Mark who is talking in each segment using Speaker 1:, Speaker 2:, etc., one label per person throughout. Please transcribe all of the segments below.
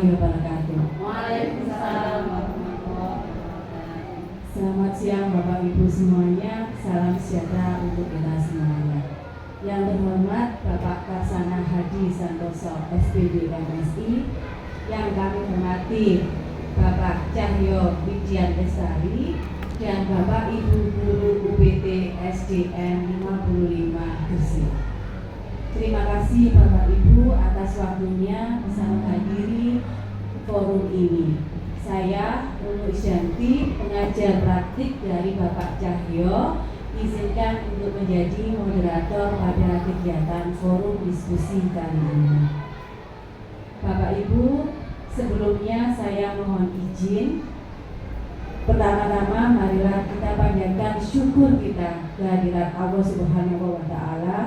Speaker 1: warahmatullahi wabarakatuh.
Speaker 2: Waalaikumsalam warahmatullahi wabarakatuh.
Speaker 1: Selamat siang Bapak Ibu semuanya, salam sejahtera untuk kita semuanya. Yang terhormat Bapak Karsana Hadi Santoso SPD MSI, yang kami hormati Bapak Cahyo Widyan Lestari dan Bapak Ibu Guru UPT SDN 55 Gresik. Terima kasih Bapak Ibu atas waktunya bisa menghadiri forum ini. Saya Nunu Isyanti, pengajar praktik dari Bapak Cahyo, izinkan untuk menjadi moderator pada kegiatan forum diskusi kali ini. Bapak Ibu, sebelumnya saya mohon izin. Pertama-tama marilah kita panjatkan syukur kita kehadirat Allah Subhanahu wa Ta'ala,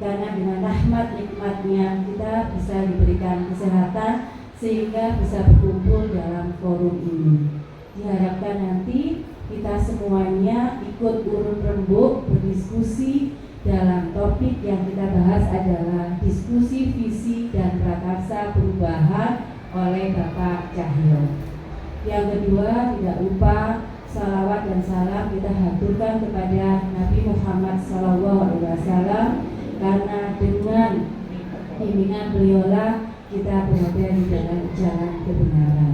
Speaker 1: karena dengan rahmat nikmatnya kita bisa diberikan kesehatan sehingga bisa berkumpul dalam forum ini. Diharapkan nanti kita semuanya ikut urun rembuk berdiskusi dalam topik yang kita bahas adalah diskusi visi dan prakarsa perubahan oleh Bapak Cahyo. Yang kedua, tidak lupa salawat dan salam kita haturkan kepada Nabi Muhammad SAW, karena dengan bimbingan beliaulah kita berada di dalam jalan kebenaran.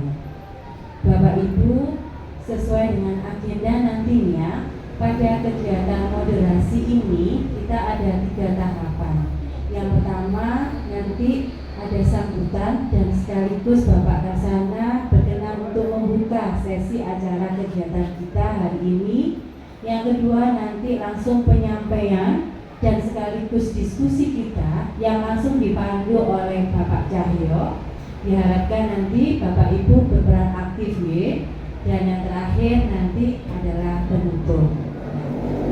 Speaker 1: Bapak Ibu, sesuai dengan agenda nantinya pada kegiatan moderasi ini kita ada 3 tahapan. Yang pertama, nanti ada sambutan dan sekaligus Bapak Karsana berkenan untuk membuka sesi acara kegiatan kita hari ini. Yang kedua, nanti langsung penyampaian dan sekaligus diskusi kita yang langsung dipandu oleh Bapak Cahyo. Diharapkan nanti Bapak Ibu berperan aktif ya. Dan yang terakhir nanti adalah penutup.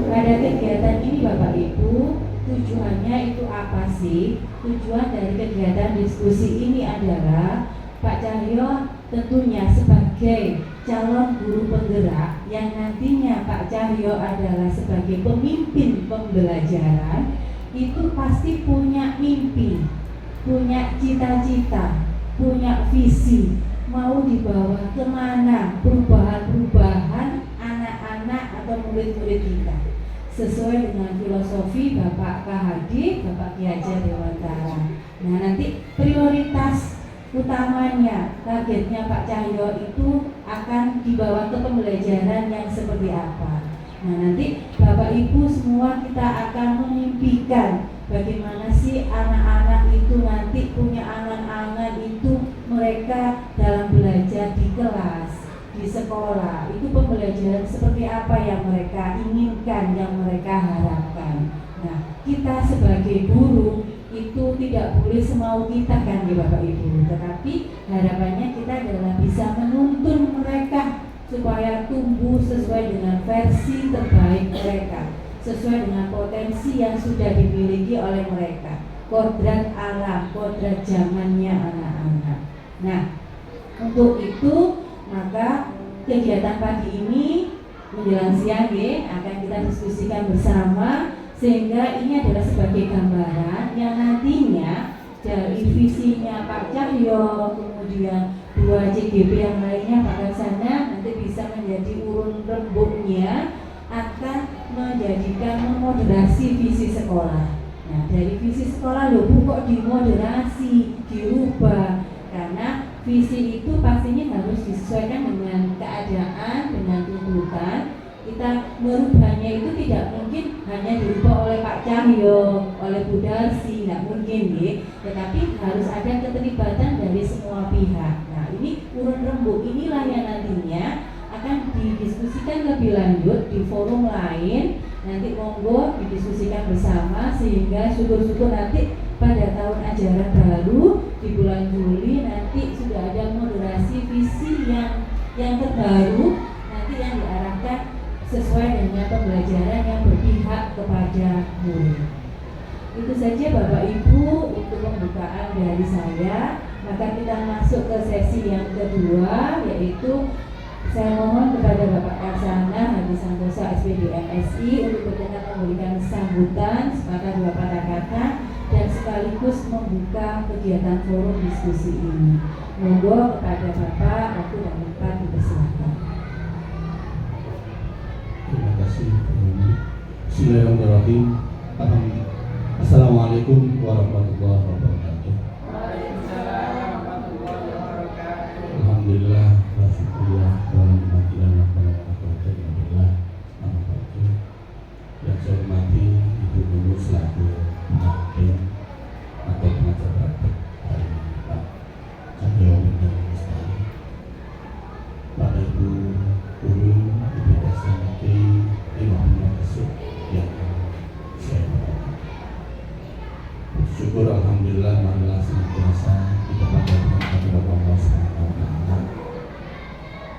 Speaker 1: Pada kegiatan ini Bapak Ibu, tujuannya itu apa sih? Tujuan dari kegiatan diskusi ini adalah Pak Cahyo tentunya sebagai calon guru penggerak yang nantinya Pak Cahyo adalah sebagai pemimpin pembelajaran, itu pasti punya mimpi, punya cita-cita, punya visi, mau dibawa kemana perubahan-perubahan anak-anak atau murid-murid kita sesuai dengan filosofi Bapak KHD, Bapak Ki Hajar Dewantara. Nah, nanti prioritas utamanya, targetnya Pak Cahyo itu akan dibawa ke pembelajaran yang seperti apa. Nah, nanti Bapak Ibu semua kita akan memimpikan bagaimana sih anak-anak itu nanti punya angan-angan itu mereka dalam belajar di kelas, di sekolah, itu pembelajaran seperti apa yang mereka inginkan, yang mereka harapkan. Nah, kita sebagai guru itu tidak boleh semau kita kan ya Bapak Ibu, tetapi harapannya kita adalah bisa menuntun mereka supaya tumbuh sesuai dengan versi terbaik mereka, sesuai dengan potensi yang sudah dimiliki oleh mereka, kodrat alam, kodrat zamannya anak-anak. Nah, untuk itu maka kegiatan pagi ini menjelang siang ya, akan kita diskusikan bersama, sehingga ini adalah sebagai gambaran yang nantinya dari visinya Pak Cahyo, kemudian 2 CGP yang lainnya Pak Karsana nanti bisa menjadi urun rembuknya akan menjadikan memoderasi visi sekolah. Nah, dari visi sekolah loh Bu kok dimoderasi, dirubah, karena visi itu pastinya harus disesuaikan dengan keadaan, dengan tuntutan. Kita merubahnya itu tidak mungkin hanya dirubah oleh Pak Cahyo, oleh Bu Darsi, nggak mungkin ya. Tetapi harus ada keterlibatan dari semua pihak. Nah, ini urun rembuk inilah yang nantinya akan didiskusikan lebih lanjut di forum lain. Nanti monggo didiskusikan bersama sehingga syukur-syukur nanti pada tahun ajaran baru di bulan Juli nanti sudah ada moderasi visi yang terbaru nanti yang diarahkan sesuai dengan pembelajaran yang berpihak kepada murid. Itu saja Bapak Ibu untuk pembukaan dari saya. Maka kita masuk ke sesi yang kedua, yaitu saya mohon kepada Bapak Karsana Hadi Santoso SPD MSI untuk berkenan memberikan sambutan sepatah 2 patah kata dan sekaligus membuka kegiatan forum diskusi ini. Monggo kepada Bapak, waktu dan tempat dipersilakan.
Speaker 3: Terima kasih. Bismillahirrahmanirrahim. Assalamualaikum warahmatullahi wabarakatuh. Alhamdulillah wa syukurullah wa ni'matillah wa alhamdulillah. Yang saya hormati Ibu Guru selaku pendamping atau pengajar praktek dari Pak Cahyo Winter Lestari, Bapak Ibu Guru IPK Saniti Imam Masuk yang saya hormati. Syukur alhamdulillah marilah senantiasa kita panjatkan kepada Allah Subhanahu wa taala.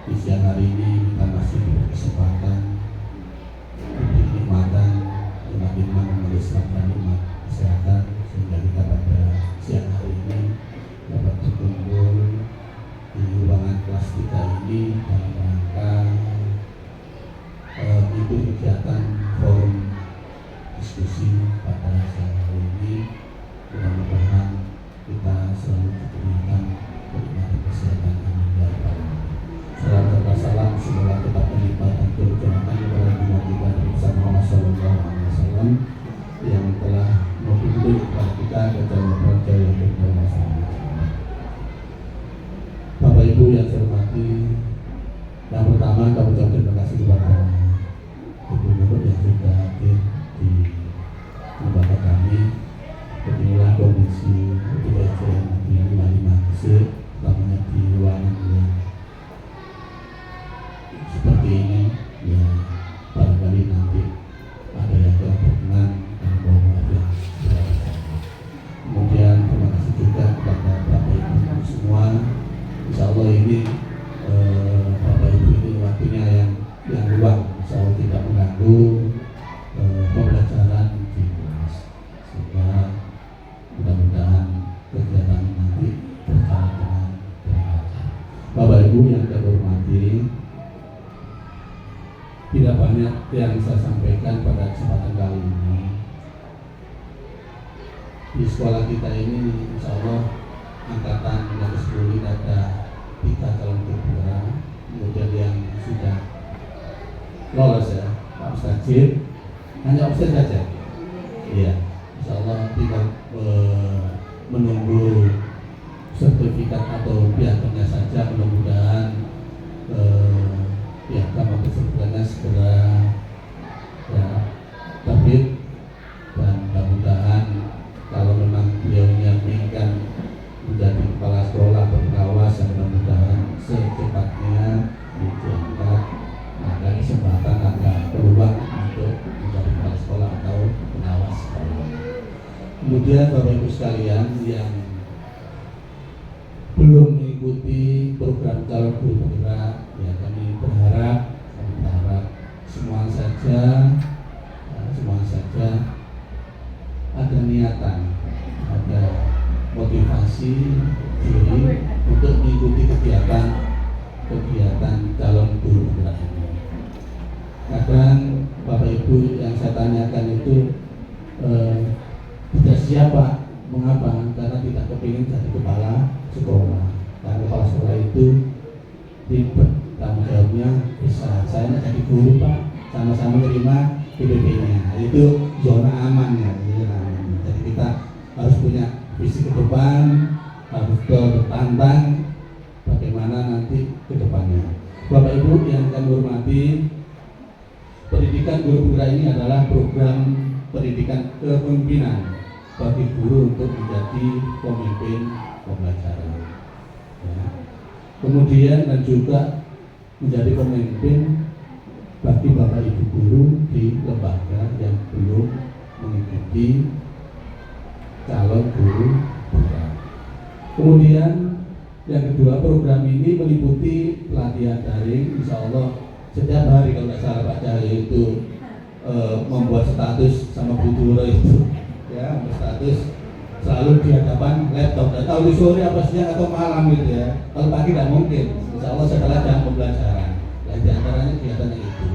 Speaker 3: Di siang hari ini kita masih diberi kesempatan diberi kenikmatan iman Islam dan nikmat kesehatan sehingga kita pada siang hari ini dapat berkumpul di ruangan kelas kita ini dalam rangka mengikuti kegiatan forum diskusi pada siang hari ini. Mudah-mudahan kita selalu diberikan kenikmatan kesehatan, amin ya rabbal alamin. Salam serta salam semoga tetap melimpah dan tercurahkan kepada Nabi kita bersama Muhammad sallallahu alaihi wasallam yang telah membimbing kepada kita ke jalan raja yang bermasalah. Bapak Ibu yang saya hormati, yang pertama kami ucapkan terima kasih kepada Ibu Guru yang sudah hadir di lembaga kami. Beginilah kondisi UTBK yang 55 besar, utamanya di ruangan yang seperti ini. Ya, barangkali nanti ada yang kurang berkenan dan mohon maaf yang sebesar-besarnya. Kemudian terima kasih juga kepada Bapak Ibu semua. Insya Allah ini Bapak Ibu ini waktunya yang luang, insya Allah tidak mengganggu pembelajaran di kelas, sehingga mudah-mudahan kegiatan nanti berjalan dengan lancar. Bapak Ibu yang saya hormati, tidak banyak yang saya sampaikan pada kesempatan kali ini. Di sekolah kita ini insya Allah angkatan yang ke-10 ada 3 calon guru, kemudian yang sudah lolos ya Pak Mustajib, hanya absen saja. Iya, insya Allah tinggal menunggu sertifikat atau piagamnya saja. Mudah-mudahan piagam atau sertifikatnya segera ya terbit, dan mudah-mudahan kalau memang beliau menginginkan menjadi kepala sekolah atau pengawas, yang mudah-mudahan secepatnya diangkat, ada kesempatan, ada peluang untuk menjadi kepala sekolah atau pengawas sekolah. Kemudian Bapak Ibu sekalian yang belum mengikuti program calon guru penggerak, ya kami berharap semua saja ada niatan, ada motivasi diri untuk mengikuti kegiatan calon guru penggerak ini. Kadang Bapak Ibu yang saya tanyakan itu tidak siapa, mengapa? Karena tidak kepingin jadi kepala sekolah. Karena kepala sekolah itu ribet, tanggung jawabnya besar. Saya nak jadi guru Pak, sama-sama terima PPP-nya. Itu zona aman ya. Jadi kita harus punya visi ke depan, harus bertantang bagaimana nanti ke depannya. Bapak Ibu yang kami hormati, pendidikan guru penggerak ini adalah program pendidikan kepemimpinan bagi guru untuk menjadi pemimpin pembelajaran. Ya. Kemudian dan juga menjadi pemimpin bagi Bapak Ibu guru di lembaga yang belum mengikuti calon guru penggerak. Kemudian yang kedua, program ini meliputi pelatihan daring. Insya Allah setiap hari kalau tidak salah Pak Cahyo itu membuat status sama Bu Duro itu ya, status selalu di hadapan laptop. Dan tahu di sore apa siang atau malam gitu ya. Kalau pagi tidak mungkin. Insya Allah setelah jam pembelajaran. Dan di antaranya kegiatannya itu.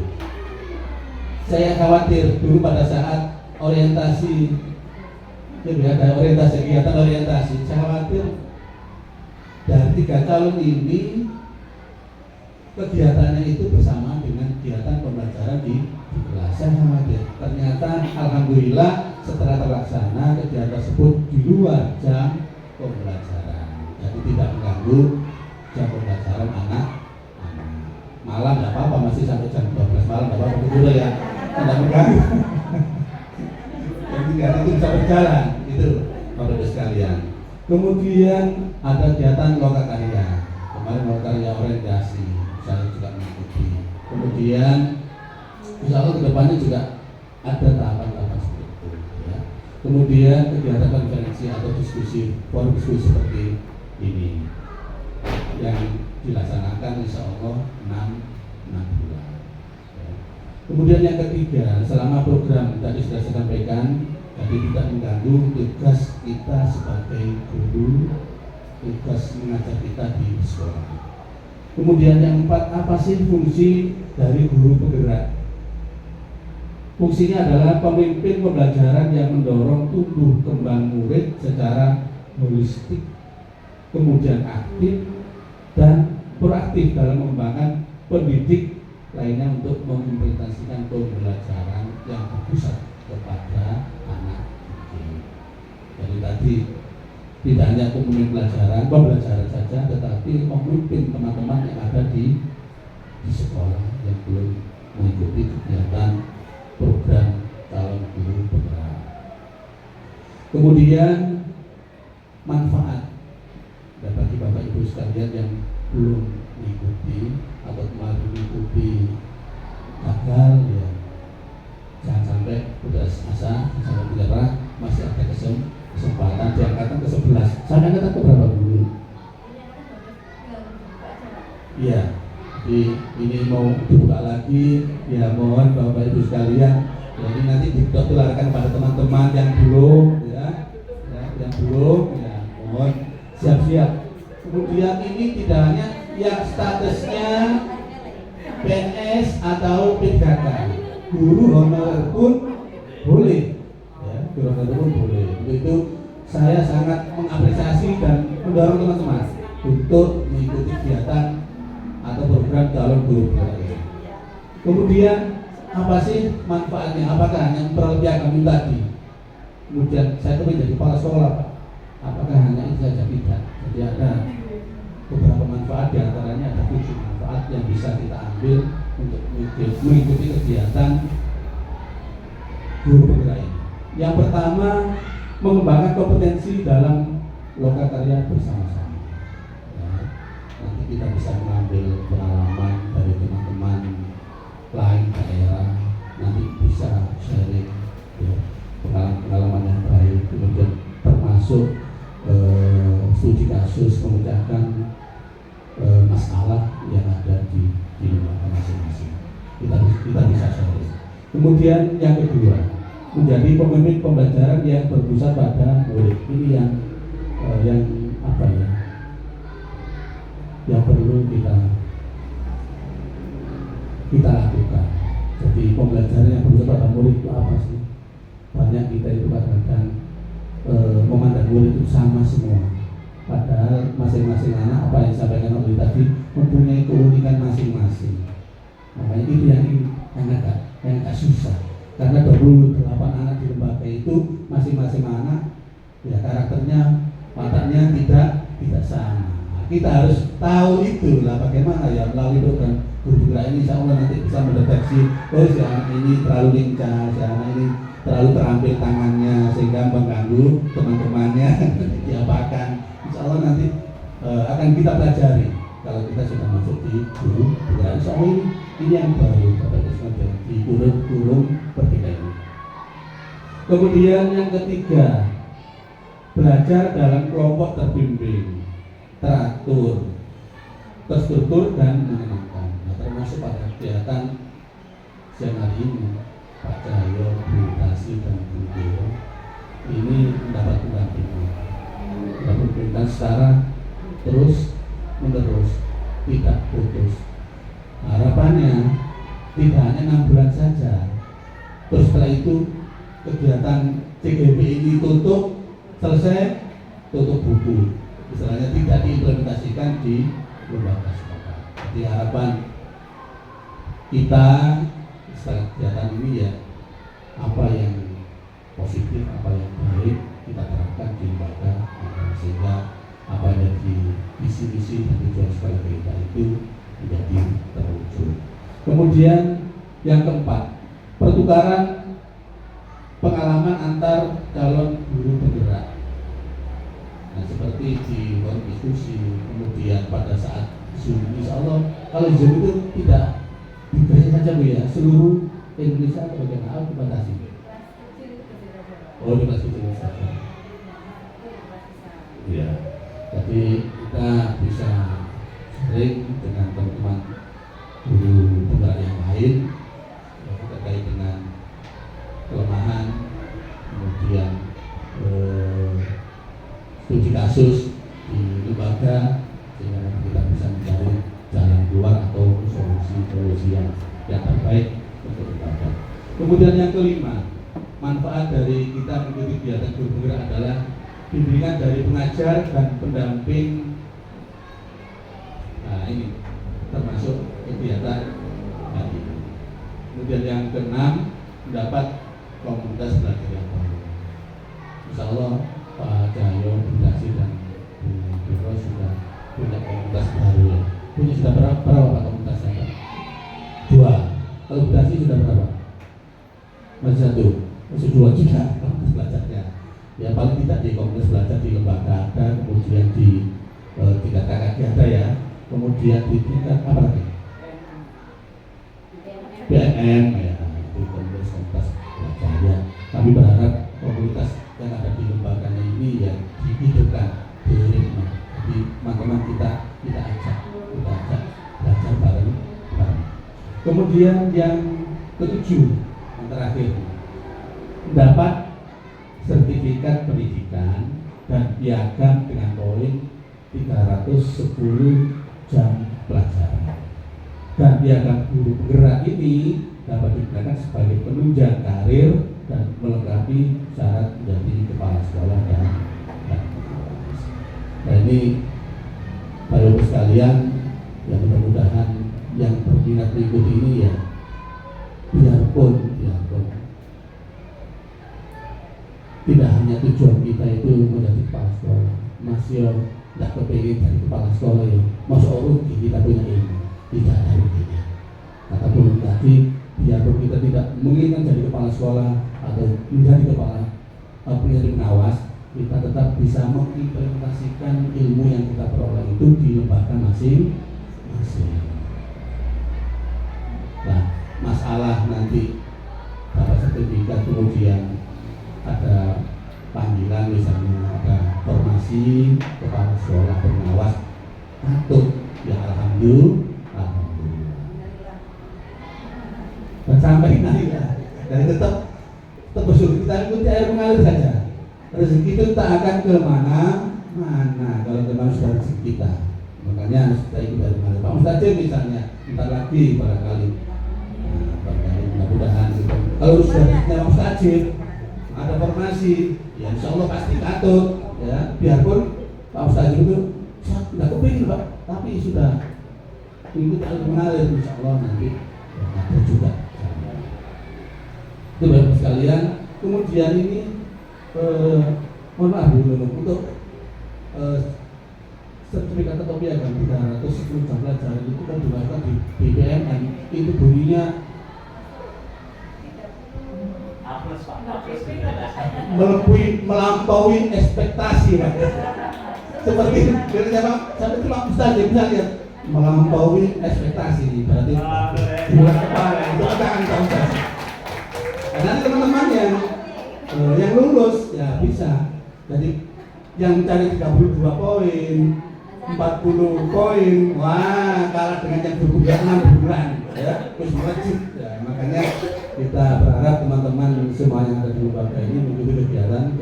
Speaker 3: Saya khawatir dulu pada saat orientasi Jadi ada kegiatan orientasi. Saya khawatir dari 3 calon ini kegiatannya itu bersama dengan kegiatan pembelajaran di kelas. Saya khawatir. Ternyata alhamdulillah setelah terlaksana kegiatan tersebut di luar jam pembelajaran. Jadi tidak mengganggu jam pembelajaran anak. Malam nggak apa-apa, masih sampai jam 12 malam nggak apa-apa dulu ya. Tidak mengganggu. Kegiatan itu bisa berjalan, itu Bapak-Ibu sekalian. Kemudian ada kegiatan lokakarya. Kemarin lokakarya orientasi, saya juga mengikuti. Kemudian insya Allah kedepannya juga ada tahapan-tahapan seperti itu. Ya. Kemudian kegiatan konferensi atau diskusi, forum diskusi seperti ini yang dilaksanakan insya Allah 6 bulan. Kemudian yang ketiga, selama program tadi sudah saya sampaikan, jadi tidak mengganggu tugas kita sebagai guru, tugas mengajar kita di sekolah. Kemudian yang 4, apa sih fungsi dari guru penggerak? Fungsinya adalah pemimpin pembelajaran yang mendorong tumbuh kembang murid secara holistik, kemudian aktif dan proaktif dalam mengembangkan pendidik lainnya untuk mengimplementasikan pembelajaran yang berpusat kepada anak didik. Jadi tadi tidak hanya pemimpin pembelajaran saja, tetapi memimpin teman-teman yang ada di sekolah yang belum mengikuti kegiatan program calon guru penggerak. Kemudian manfaat dan bagi Bapak Ibu sekalian yang belum mengikuti atau kemarin mengikuti gagal, ya jangan sampai putus asa, jangan menyerah, masih ada kesempatan di angkatan ke-11. Saya angkatan keberapa dulu? Iya, ini mau dibuka lagi, ya mohon Bapak Ibu sekalian, jadi nanti ditularkan pada teman-teman yang belum, yang belum, ya mohon siap-siap. Kemudian ini tidak hanya yang statusnya PNS atau PKK, guru honorer pun boleh, ya, guru honorer pun boleh. Itu saya sangat mengapresiasi dan mendorong teman-teman untuk mengikuti kegiatan atau program calon guru penggerak. Kemudian apa sih manfaatnya? Apakah hanya memperoleh piagam tadi? Kemudian saya kepingin jadi kepala sekolah, Pak. Apakah hanya itu saja? Tidak. Jadi ada beberapa manfaat, diantaranya ada 7 manfaat yang bisa kita ambil untuk mengikuti kegiatan guru penggerak ini. Yang pertama, mengembangkan kompetensi dalam lokakarya bersama-sama. Ya, nanti kita bisa mengambil pengalaman dari teman-teman lain daerah, nanti bisa sharing ya, pengalaman yang baik, kemudian termasuk studi kasus, memecahkan masalah yang ada di lembaga masing-masing. Kita bisa sharing. Kemudian yang kedua, menjadi pemimpin pembelajaran yang berpusat pada murid. Ini yang apa ya? Yang perlu kita lakukan. Jadi pembelajaran yang berpusat pada murid itu apa sih? Banyak kita itu kadang-kadang memandang murid itu sama semua. Padahal masing-masing anak, apa yang disampaikan oleh tadi, mempunyai keunikan masing-masing. Makanya itu yang agak susah. Karena 28 anak di lembaga itu masing-masing anak ya karakternya, wataknya tidak sama. Nah, kita harus tahu itu lah bagaimana ya melalui program guru penggerak ini, insya Allah nanti bisa mendeteksi, oh si anak ini terlalu lincah, si anak ini terlalu terampil tangannya sehingga mengganggu teman-temannya diapakan. Insya Allah nanti akan kita pelajari kalau kita sudah masuk di guru penggerak. Insya Allah ini yang baru di kurikulum berbeda ini. Kemudian yang ketiga, belajar dalam kelompok terbimbing, teratur, terstruktur dan menyenangkan. Nah, termasuk pada kegiatan siang hari ini, Pak Cahyo, Bu Tasi dan Bu Dewa ini mendapat pendampingan secara terus menerus, tidak putus. Harapannya tidak hanya 6 bulan saja, terus setelah itu kegiatan CGP ini tutup, selesai, tutup buku. Istilahnya tidak diimplementasikan di lembaga setempat. Jadi harapan kita setelah kegiatan ini ya, apa yang positif, apa yang baik kita terapkan di lembaga, sehingga apa yang di visi-misi dan tujuan sekolah kita itu menjadi terwujud. Kemudian yang keempat, pertukaran pengalaman antar calon guru penggerak. Nah, seperti di ruang diskusi, kemudian pada saat Zoom, insya Allah kalau Zoom itu tidak dibatasi saja Bu ya, seluruh Indonesia atau bagaimana dibatasi? Oh, dibatasi saja. Ya, jadi kita bisa sharing dengan teman-teman guru penggerak yang lain terkait dengan kelemahan, kemudian studi kasus di lembaga, sehingga kita bisa mencari jalan keluar atau solusi yang terbaik untuk lembaga. Kemudian yang kelima, manfaat dari kita mengikuti kegiatan guru penggerak adalah bimbingan dari pengajar dan pendamping. Nah, ini termasuk kegiatan tadi. Kemudian yang keenam, mendapat komunitas belajar yang baru. Insya Allah Pak Cahyo, Bu Dasi dan Bu Biro sudah punya komunitas baru ya. Punya sudah berapa Pak komunitasnya? 2. Kalau Bu Dasi sudah berapa? Masih 1. Masih 2 juga komunitas belajarnya. Ya paling tidak di komunitas belajar di lembaga ada, kemudian di tingkat KKG ada ya, kemudian di tingkat apa lagi? BNM ya, itu komunitas belajar ya. Kami berharap komunitas yang ada di lembaganya ini ya dihidupkan, dirimah. Jadi teman-teman kita ajak belajar bareng. Kemudian yang ketujuh, yang terakhir, mendapat sertifikat pendidikan dan piagam dengan poin 310 jam pelajaran. Dan piagam guru penggerak ini dapat digunakan sebagai penunjang karir dan melengkapi syarat menjadi kepala sekolah dan nah ini Bapak Ibu sekalian, yang mudah-mudahan yang berminat mengikuti ini ya, biarpun tidak hanya tujuan kita itu menjadi kepala sekolah, masih tidak kepingin jadi kepala sekolah ya, masuk rugi kita punya ilmu, tidak ada ruginya. Kata belum tadi, biarpun kita tidak menginginkan jadi kepala sekolah atau menjadi pengawas, kita tetap bisa mengimplementasikan ilmu yang kita peroleh itu di lembaga masing-masing. Nah, masalah nanti dapat sertifikat kemudian ada panggilan, misalnya ada formasi kepala sekolah pengawas atau ya alhamdulillah dan sampai nanti ya, dan tetap bersyukur kita ikuti air mengalir saja. Rezeki itu tak akan ke mana kalau memang sudah rezeki kita. Makanya kita ikut air mengalir. Pak Mustaqim misalnya, bentar lagi barangkali mudah-mudahan gitu. Kalau sudah rezeki Pak Mustaqim ada formasi, ya insya Allah pasti katut ya, biarpun Pak Ustadz itu tidak kepingin Pak, tapi sudah ikut air mengalir, insya Allah nanti ya, ada juga. Itu Bapak sekalian. Kemudian ini mohon maaf dulu untuk sertifikat atau piagam 310 jam pelajaran itu kan dilakukan di BPMN, itu bunyinya melampaui ekspektasi Pak. Seperti bilangnya Pak, sampai itu Pak Ustaz bisa lihat melampaui ekspektasi, berarti bulan kepala itu akan Ustaz. Dan nanti teman-teman yang lulus ya bisa. Jadi yang cari 32 poin, 40 poin, wah kalah dengan yang berkuliah 6 bulan ya, terus wajib ya. Makanya kita berharap teman-teman semua yang ada di lembaga ini mengikuti kegiatan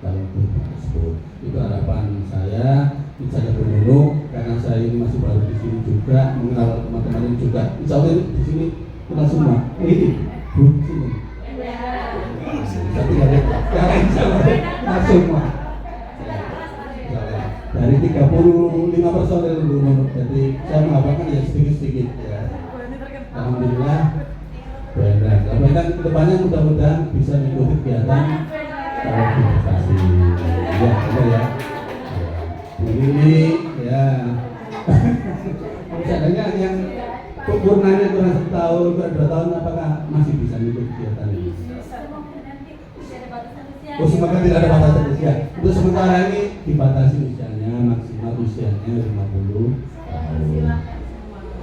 Speaker 3: dalam guru tersebut. Itu harapan saya. Saya dulu karena saya ini masih baru di sini juga, mengenal teman-teman ini juga. Insya Allah di sini kenal semua. Ini Bu sini. Tapi Jadi saya mengabarkan ya sedikit-sedikit ya. Alhamdulillah. Benar. Alhamdulillah kedepannya mudah-mudahan bisa mengikuti kegiatan edukasi. Ya, benar ya. Ini ya. Misalnya yang purnanya kurang 1 tahun, kurang 2 tahun, apakah masih bisa mengikuti kegiatan ini? Oh, semoga tidak ada batasan usia. Untuk sementara ini dibatasi usianya, maksimal usianya 50 tahun.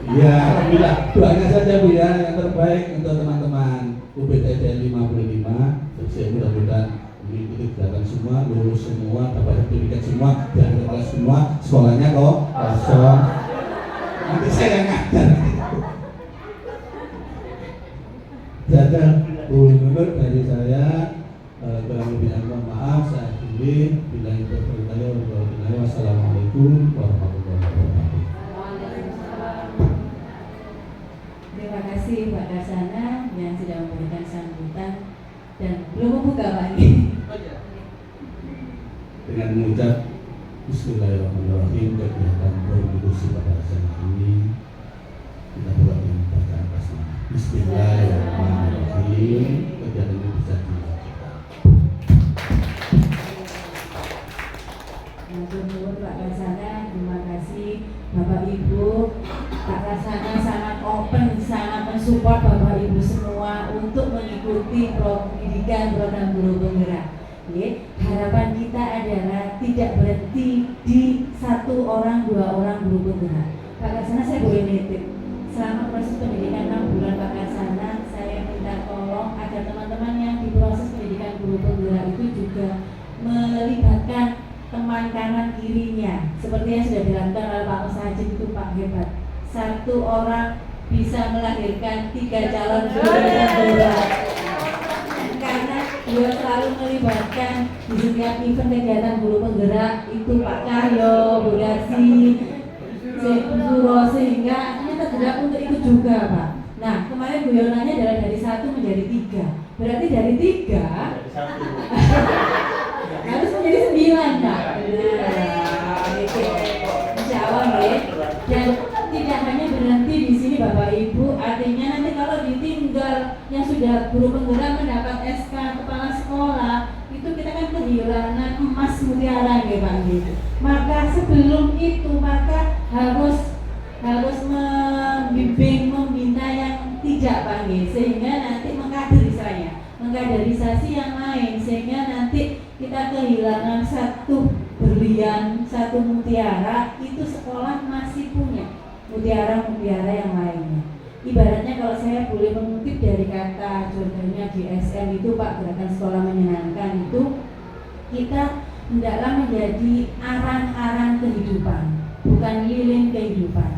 Speaker 3: Ya, alhamdulillah. Doanya saja Bu ya, yang terbaik untuk teman-teman UPTJ 55. Saya mudah-mudahan mengikuti kegiatan semua, lulus semua, dapat sertifikat semua, dan kelas semua, sekolahnya kok kosong. Nanti saya yang ngajar. Jaga Bu Nur dari saya. Kurang lebih mohon maaf, saya akhiri. Bila itu berkata, wassalamualaikum warahmatullahi wabarakatuh.
Speaker 1: Terima kasih Pak Dasana yang sudah memberikan sambutan dan belum membuka Pak ini.
Speaker 3: Dengan mengucap Bismillahirrahmanirrahim, kegiatan berdiskusi pada saat ini kita buat dengan bacaan basmalah. Bismillahirrahmanirrahim. Kegiatan ini bisa dilakukan.
Speaker 1: Matur Pak Dasana, terima kasih Bapak Ibu. Pak Dasana sangat open, sangat mensupport Bapak Ibu semua untuk mengikuti pendidikan program guru penggerak. Harapan kita adalah tidak berhenti di 1 orang 2 orang guru penggerak. Pak Dasana, saya boleh nitip selama proses pendidikan 6 bulan Pak Dasana, saya minta tolong agar teman-teman yang di proses pendidikan guru penggerak itu juga melibatkan teman kanan kirinya, seperti yang sudah dilakukan oleh Pak Musajid itu Pak hebat. 1 orang bisa melahirkan 3 calon guru penggerak. Karena beliau selalu melibatkan di setiap event kegiatan guru penggerak itu Pak Cahyo, Bu Darsi, Suro, sehingga akhirnya tergerak untuk itu juga Pak. Nah kemarin guyonannya adalah dari 1 menjadi 3, berarti dari 3 harus menjadi 9 Pak. Insya Allah ya. Dan tidak hanya berhenti di sini Bapak Ibu, artinya nanti kalau ditinggal yang sudah guru penggerak mendapat SK kepala sekolah, itu kita kan kehilangan emas mutiara ya Pak. Maka sebelum itu maka harus membimbing, membina yang tidak Pak, sehingga nanti mengkaderisasi yang lain, sehingga nanti kita kehilangan 1 berlian, 1 mutiara, itu sekolah masih punya mutiara-mutiara yang lainnya. Ibaratnya kalau saya boleh mengutip dari kata jordannya GSM itu Pak, Gerakan Sekolah Menyenangkan itu, kita hendaklah menjadi arang-arang kehidupan, bukan lilin kehidupan.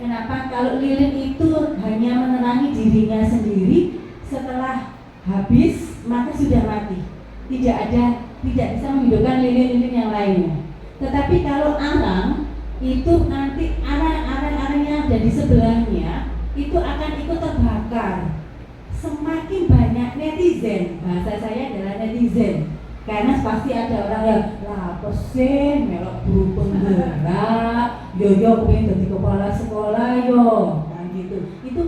Speaker 1: Kenapa? Kalau lilin itu hanya menerangi dirinya sendiri, setelah habis maka sudah mati, tidak bisa menghidupkan lilin-lilin yang lainnya. Tetapi kalau arang itu nanti arang-arang yang ada di sebelahnya itu akan ikut terbakar. Semakin banyak netizen, bahasa saya adalah netizen, karena pasti ada orang yang apa sih melok guru penggerak, yo pengen jadi kepala sekolah yo, kan gitu. Itu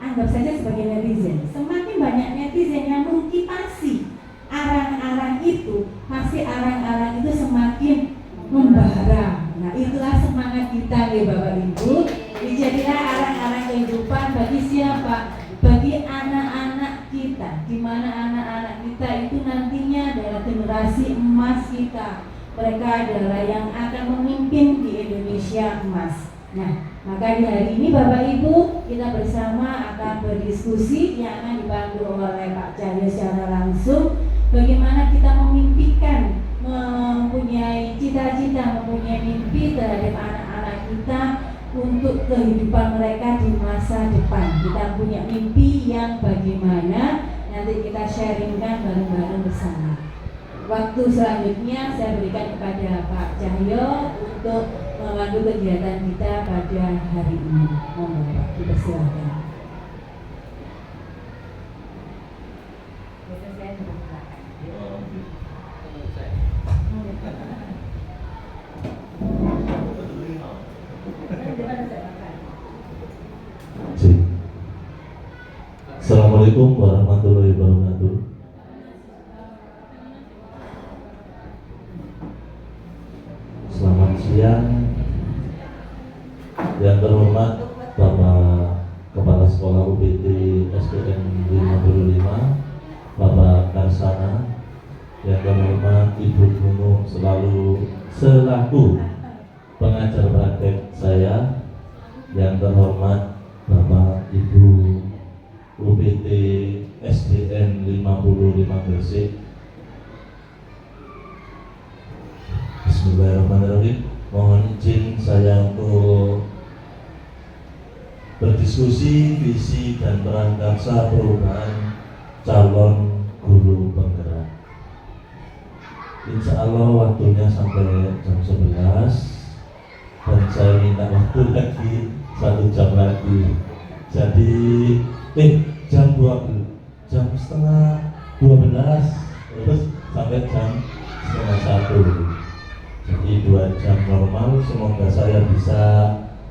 Speaker 1: anggap saja sebagai netizen. Semakin banyak netizen yang mengkipasi arang-arang itu, pasti arang-arang itu semakin membara. Nah itulah semangat kita ya Bapak Ibu. Jadilah arang-arang kehidupan bagi siapa? Bagi anak-anak kita. Di mana anak-anak kita itu nantinya adalah generasi emas kita. Mereka adalah yang akan memimpin di Indonesia emas. Nah, maka di hari ini Bapak Ibu kita bersama akan berdiskusi yang akan dipandu oleh Pak Cahyo secara langsung. Bagaimana kita memimpikan, mempunyai cita-cita, mempunyai mimpi terhadap anak-anak kita untuk kehidupan mereka di masa depan. Kita punya mimpi yang bagaimana nanti kita sharingkan bareng-bareng bersama. Waktu selanjutnya saya berikan kepada Pak Cahyo untuk memandu kegiatan kita pada hari ini. Mohon Pak, dipersilakan.
Speaker 3: Oh,
Speaker 4: Assalamualaikum warahmatullahi wabarakatuh. Selamat siang. Yang terhormat Bapak Kepala Sekolah UPT SDN 55, Bapak Karsana. Yang terhormat Ibu Nunung selaku pengajar praktek saya. Yang terhormat Bapak Ibu UPT SDN 55 Gresik. Bismillahirrahmanirrahim. Mohon izin saya untuk berdiskusi visi dan perantarsa perubahan calon guru penggerak. Insya Allah waktunya sampai jam 11 dan saya minta waktu lagi 1 jam lagi. Jadi jam 12, jam setengah 12 terus sampai jam setengah 1. Jadi 2 jam normal. Semoga saya bisa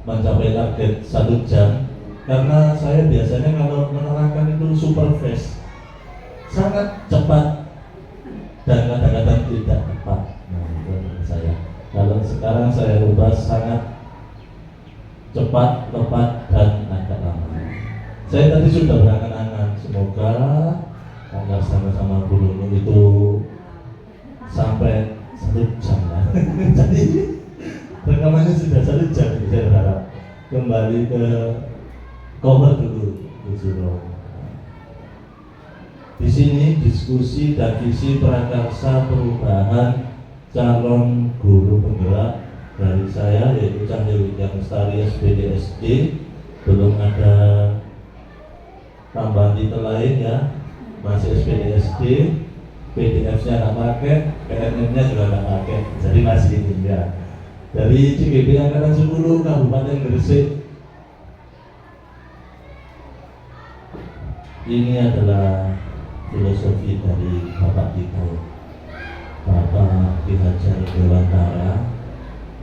Speaker 4: mencapai target 1 jam, karena saya biasanya kalau menerangkan itu super fast, sangat cepat dan kadang-kadang tidak tepat. Nah, itu saya. Kalau sekarang saya ubah sangat cepat, tepat, dan agak lama. Saya tadi sudah berangan-angan, semoga agar sama-sama Bu Nunung itu sampai 1 jam lah. Jadi rekamannya sudah 1 jam, saya berharap kembali ke cover dulu Bu Zuro. Di sini diskusi dan visi prakarsa perubahan calon guru penggerak dari saya, yaitu Cahyo Widya Lestari SPDSD. Belum ada tambahan titel lain ya, masih SPDSD. PDF-nya nggak pakai, PNM-nya juga nggak pakai, jadi masih ini ya. Dari CGP Angkatan 10 Kabupaten Gresik. Ini adalah filosofi dari Bapak kita, Bapak Ki Hajar Dewantara,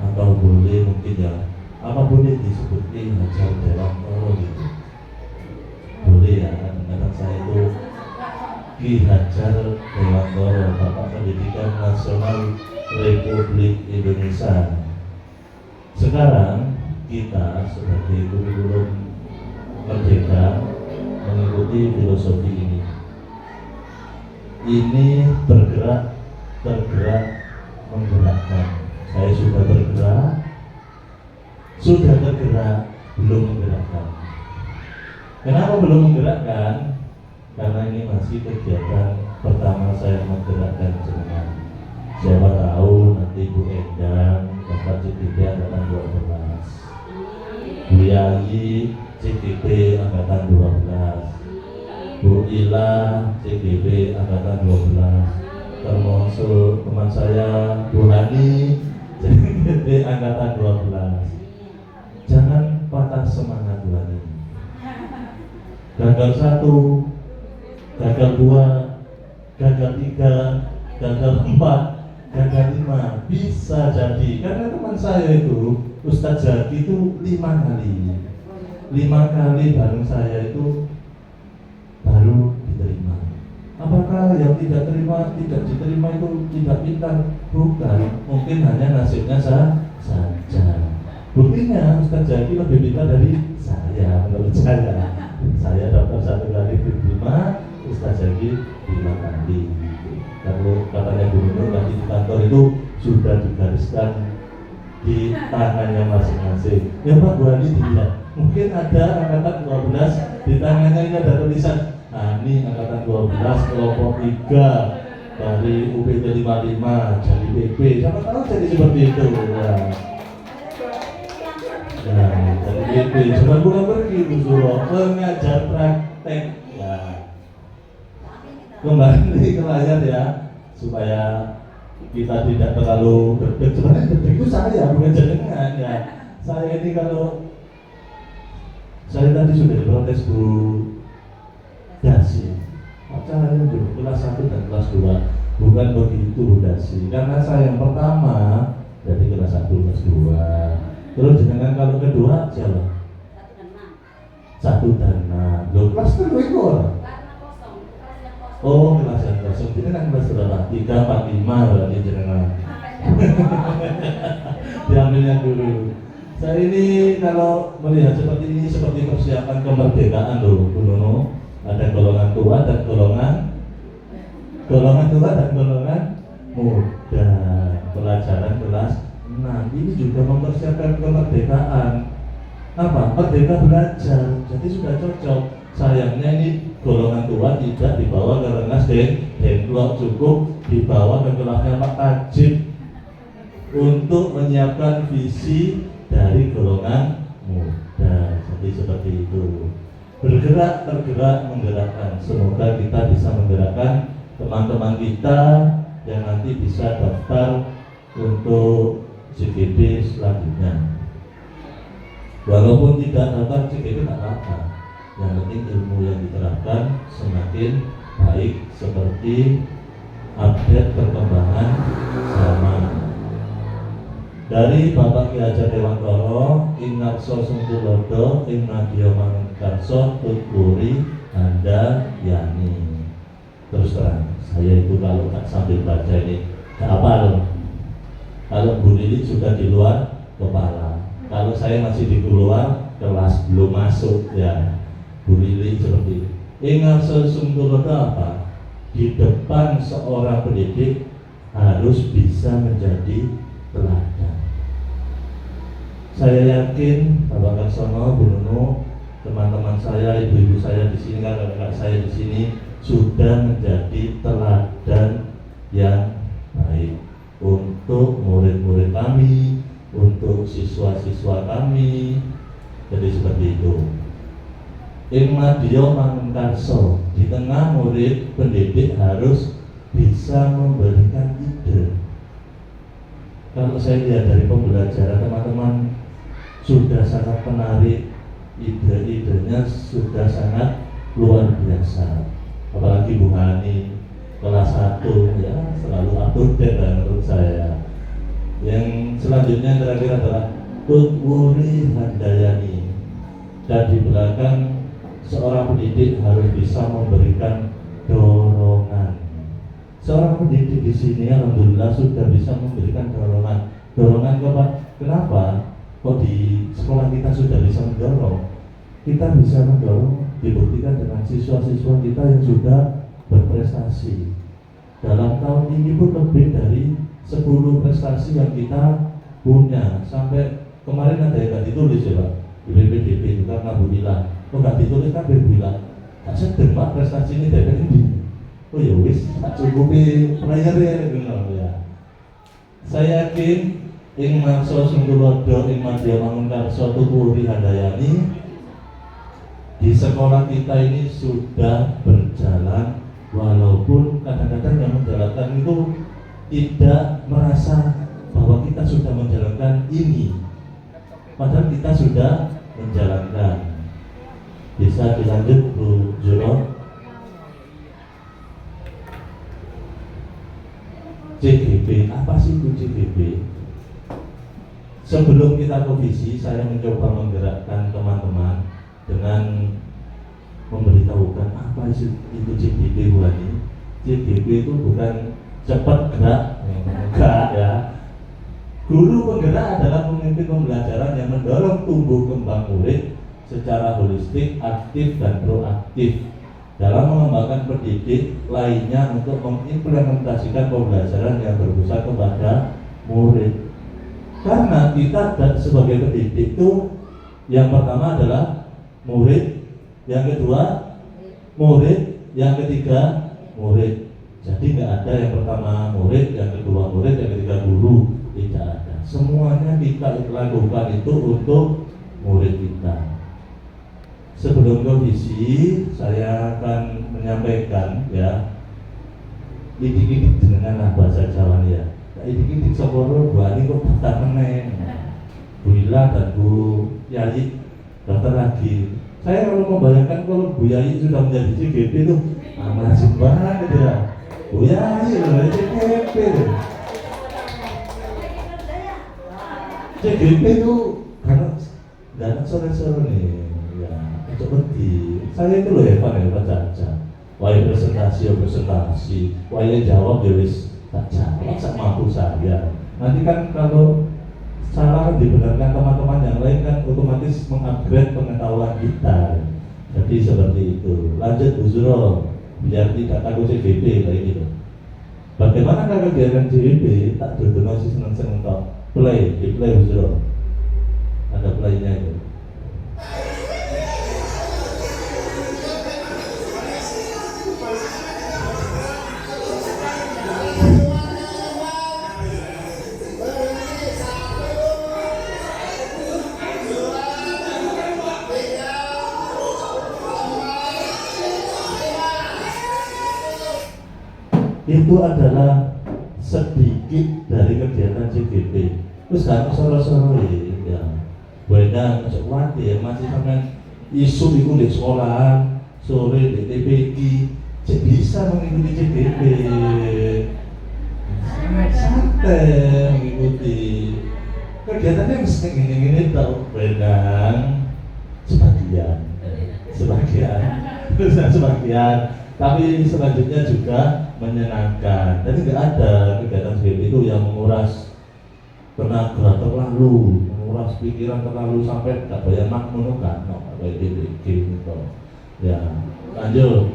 Speaker 4: atau boleh mungkin ya, apa boleh disebut Ki Hajar Dewantara gitu, boleh ya. Kadang-kadang saya itu Ki Hajar Dewantara, Bapak Pendidikan Nasional Republik Indonesia. Sekarang kita sebagai kurikulum merdeka mengikuti filosofi ini. Ini bergerak, tergerak, menggerakkan. Saya sudah bergerak, sudah tergerak, belum menggerakkan. Kenapa belum menggerakkan? Karena ini masih kegiatan pertama saya menggerakkan jenengan. Siapa tahu nanti Bu Endang dapat CGP Angkatan 12, Bu Yayi CGP Angkatan 12, Bu Ila CGP Angkatan 12, termasuk teman saya Bu Hani CGP Angkatan 12. Jangan patah semangat Bu Hani. Gagal 1, gagal 2, gagal 3, gagal 4, gagal 5, bisa jadi. Karena teman saya itu Ustadz Zaki itu 5 kali bareng saya itu baru diterima. Apakah yang tidak diterima itu tidak pintar? Bukan, mungkin hanya nasibnya saja. Buktinya Ustadz Zaki lebih pintar dari saya, menurut saya. Saya daftar 1 kali diterima, Ustadz Zaki 5 kali. Kalau katanya Bu Nunung tadi di kantor itu sudah digariskan di tangannya masing-masing. Ya Pak, Bu Ani tidak. Mungkin ada angkatan 12 di tangannya ini ada tulisan, nah ini angkatan 12 kelompok 3 dari UPT 55 jadi PP. Siapa tahu jadi seperti itu ya. Nah, jadi PP. Coba pulang pergi Bu Zuro mengajar praktek ya. Kembali ke layar ya, supaya kita tidak terlalu deg-deg. Sebenarnya deg-deg itu saya, bukan jenengan ya. Saya ini kalau saya tadi sudah diprotes Bu Dasi, acaranya dulu kelas 1 dan kelas 2 bukan begitu Bu Dasi, karena saya yang pertama dari kelas 1 kelas 2, terus jenengan kalau kedua siapa? 1 dan 6. Loh, Kelas 3 itu ora?
Speaker 2: Karena kosong, kelasnya kosong.
Speaker 4: Oh, kelas yang kosong. Jadi kan kelas berapa? 3, 4, 5 berarti jenengan. Diambilnya dulu. Saya ini kalau melihat seperti ini seperti persiapan kemerdekaan loh, Bu Nono. Ada golongan tua dan golongan tua dan golongan muda. Pelajaran kelas 6 ini juga mempersiapkan kemerdekaan. Apa? Merdeka belajar. Jadi sudah cocok. Sayangnya ini golongan tua tidak dibawa ke Rengas Dengklok, cukup dibawa ke kelasnya Pak Tajib untuk menyiapkan visi dari golongan muda. Jadi seperti itu. Bergerak, tergerak, menggerakkan. Semoga kita bisa menggerakkan teman-teman kita yang nanti bisa daftar untuk CGD selanjutnya. Walaupun tidak daftar CGD tidak apa-apa. Yang penting ilmu yang diterapkan semakin baik seperti update perkembangan zaman. Dari Bapak Ki Hajar Dewantoro, Ing Narso Sungkulodo, Ing Nadya Manungkarso, Tutpuri, Anda Yani. Terus terang, saya itu kalau tak sambil baca ini tak hafal. Kalau Bu Lili sudah di luar kepala. Kalau saya masih di luar kelas belum masuk ya. Bu Lili seperti Ing Narso Sungkulodo apa? Di depan seorang pendidik harus bisa menjadi teladan. Saya yakin Bapak Karsono, Bu Nunu, teman-teman saya, ibu-ibu saya di sini, kakak-kakak saya di sini sudah menjadi teladan yang baik untuk murid-murid kami, untuk siswa-siswa kami. Jadi seperti itu. Ing Nadya Manungkarso, di tengah murid pendidik harus bisa memberikan ide. Kalau saya lihat dari pembelajaran teman-teman sudah sangat menarik, ide-idenya sudah sangat luar biasa. Apalagi Bu Hani kelas 1 ya selalu up to date menurut saya. Yang selanjutnya terakhir adalah Tutwuri Handayani. Dan di belakang seorang pendidik harus bisa memberikan dorongan. Seorang pendidik di sini alhamdulillah sudah bisa memberikan dorongan. Dorongan kenapa? Kok di sekolah kita sudah bisa mendorong? Kita bisa mendorong dibuktikan dengan siswa-siswa kita yang sudah berprestasi. Dalam tahun ini pun lebih dari 10 prestasi yang kita punya. Sampai kemarin ada yang nggak ditulis ya Pak di BPDB itu karena Bu Bila. Kok nggak ditulis kan Bu Bila? Tak sedang Pak prestasi ini dari ini. Oh ya wis, tak cukupi player ya. Saya yakin Ing Narso Sungkulodo, Ing Nadya Manungkarso, Tutwuri Handayani di sekolah kita ini sudah berjalan, walaupun kadang-kadang yang menjalankan itu tidak merasa bahwa kita sudah menjalankan ini, padahal kita sudah menjalankan. Bisa dilanjut Bu Juro. CGB, apa sih itu CGB? Sebelum kita ke visi, saya mencoba menggerakkan teman-teman dengan memberitahukan apa itu CGB ini. CGB itu bukan cepat gerak, enggak ya. Guru penggerak adalah pemimpin pembelajaran yang mendorong tumbuh kembang murid secara holistik, aktif dan proaktif dalam mengembangkan pendidik lainnya untuk mengimplementasikan pembelajaran yang berpusat kepada murid. Karena kita sebagai pendidik itu yang pertama adalah murid, yang kedua murid, yang ketiga murid. Jadi nggak ada yang pertama murid, yang kedua murid, yang ketiga guru, tidak ada. Semuanya kita lakukan itu untuk murid kita. Sebelum ke visi, saya akan menyampaikan ya, idik-idik dengan bahasa Jawa ya. Idik-idik Sokoro Bu Ani kok daftar meneng, Bu Ila dan Bu Yayi daftar lagi. Saya kalau membayangkan kalau Bu Yayi sudah menjadi CGP itu asik banget ya. Bu Yayi loh, CGP. CGP itu karena sore-sore nih. ya untuk pergi. Saya itu loh hebat aja. Wah presentasi, wah jawab ya wis tak jawab sak mampu saya. Nanti kan kalau salah dibenarkan teman-teman yang lain kan otomatis mengupgrade pengetahuan kita. Jadi seperti itu. Lanjut Bu Zuro, biar tidak takut CGP kayak gitu. Bagaimana kalau kegiatan CGP tak duduk sih seneng-seneng tok. Di play Bu Zuro. Ada playnya itu. Itu adalah sedikit dari kegiatan CGP. Terus kan sore-sore ya, benar masuk ya masih sampai isu itu di sekolah, sore di TPG, cek bisa mengikuti CGP, santai mengikuti kegiatannya mesti gini-gini tahu benar sebagian, tapi selanjutnya juga menyenangkan. Jadi nggak ada kegiatan CGP itu yang menguras tenaga terlalu, menguras pikiran terlalu sampai nggak bayar makmum kan, kayak gitu. Ya, lanjut.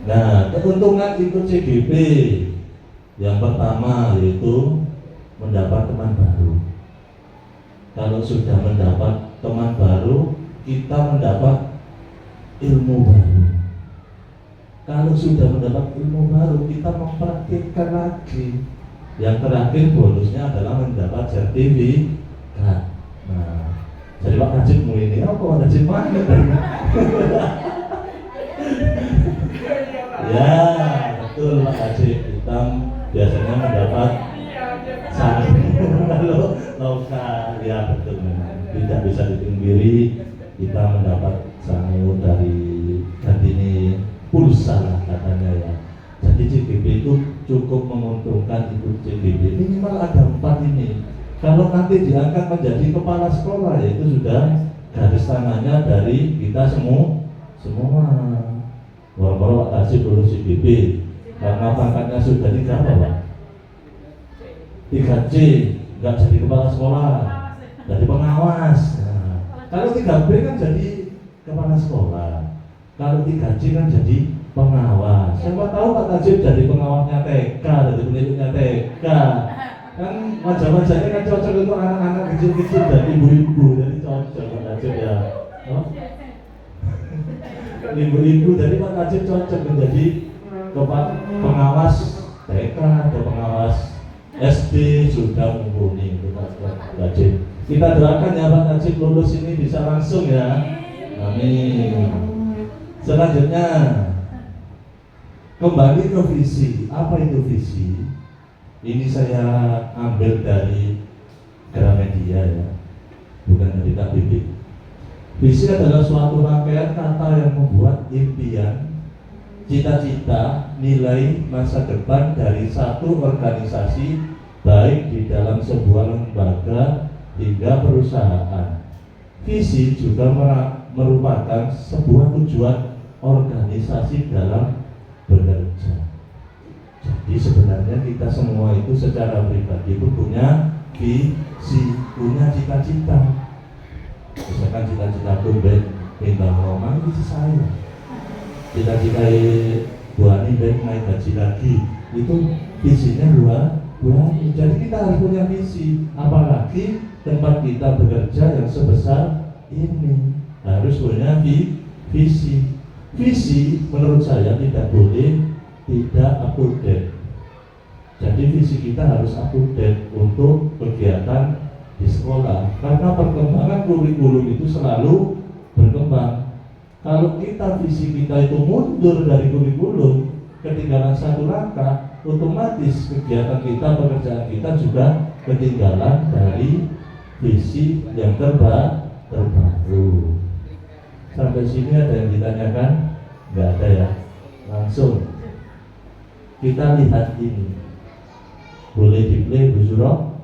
Speaker 4: Nah, keuntungan ikut CGP yang pertama yaitu mendapat teman baru. Kalau sudah mendapat teman baru, kita mendapat ilmu baru. Kalau sudah mendapat ilmu baru, kita mempraktikkan lagi. Yang terakhir bonusnya adalah mendapat sertifikat. Nah, jadi Pak Najibmu ini, Pak Najib mana? Ya, betul Pak Najib. Kita biasanya mendapat kalau lokal, ya betul. Tidak bisa dipungkiri, kita mendapat sangu dari Kartini pulsa lah katanya ya. Jadi CGP itu cukup menguntungkan ikut CGP. Minimal ada 4 ini. Kalau nanti diangkat menjadi kepala sekolah, ya itu sudah garis tangannya dari kita semua. Walaupun Pak Tajib lulus CGP, karena pangkatnya sudah 3 apa Pak? 3C, nggak jadi kepala sekolah, jadi pengawas. Nah, kalau 3B kan jadi kepala sekolah, kalau 3C kan jadi pengawas. Siapa tahu Pak Tajib jadi pengawasnya TK, jadi penelitinya TK. Kan wajah-wajahnya kan cocok untuk anak-anak kecil-kecil dan ibu-ibu, jadi cocok Pak Tajib ya. Oh? Ibu-ibu, jadi Pak Tajib cocok menjadi pengawas TK atau pengawas SD, sudah mumpuni untuk Pak Tajib. Kita doakan ya Pak Tajib lulus ini bisa langsung ya. Amin. Selanjutnya kembali ke visi. Apa itu visi? Ini saya ambil dari Gramedia ya, bukan dari KBB. Visi adalah suatu rangkaian kata yang membuat impian, cita-cita, nilai masa depan dari satu organisasi, baik di dalam sebuah lembaga hingga perusahaan. Visi juga merupakan sebuah tujuan organisasi dalam bekerja. Jadi sebenarnya kita semua itu secara pribadi itu punya visi, punya cita-cita. Misalkan cita-citaku bintang Roma, itu saya. Cita-cita Bu Ani naik gaji lagi, itu visinya luar. Jadi kita harus punya visi. Apalagi tempat kita bekerja yang sebesar ini, harus punya visi. Visi menurut saya tidak boleh tidak up to date. Jadi visi kita harus up to date untuk kegiatan di sekolah, karena perkembangan kurikulum itu selalu berkembang. Kalau visi kita itu mundur dari kurikulum, ketinggalan satu langkah, otomatis kegiatan kita, pekerjaan kita juga ketinggalan dari visi yang terbaru. Sampai sini ada yang ditanyakan? Nggak ada ya? Langsung kita lihat ini. Boleh di-play Bu Suro?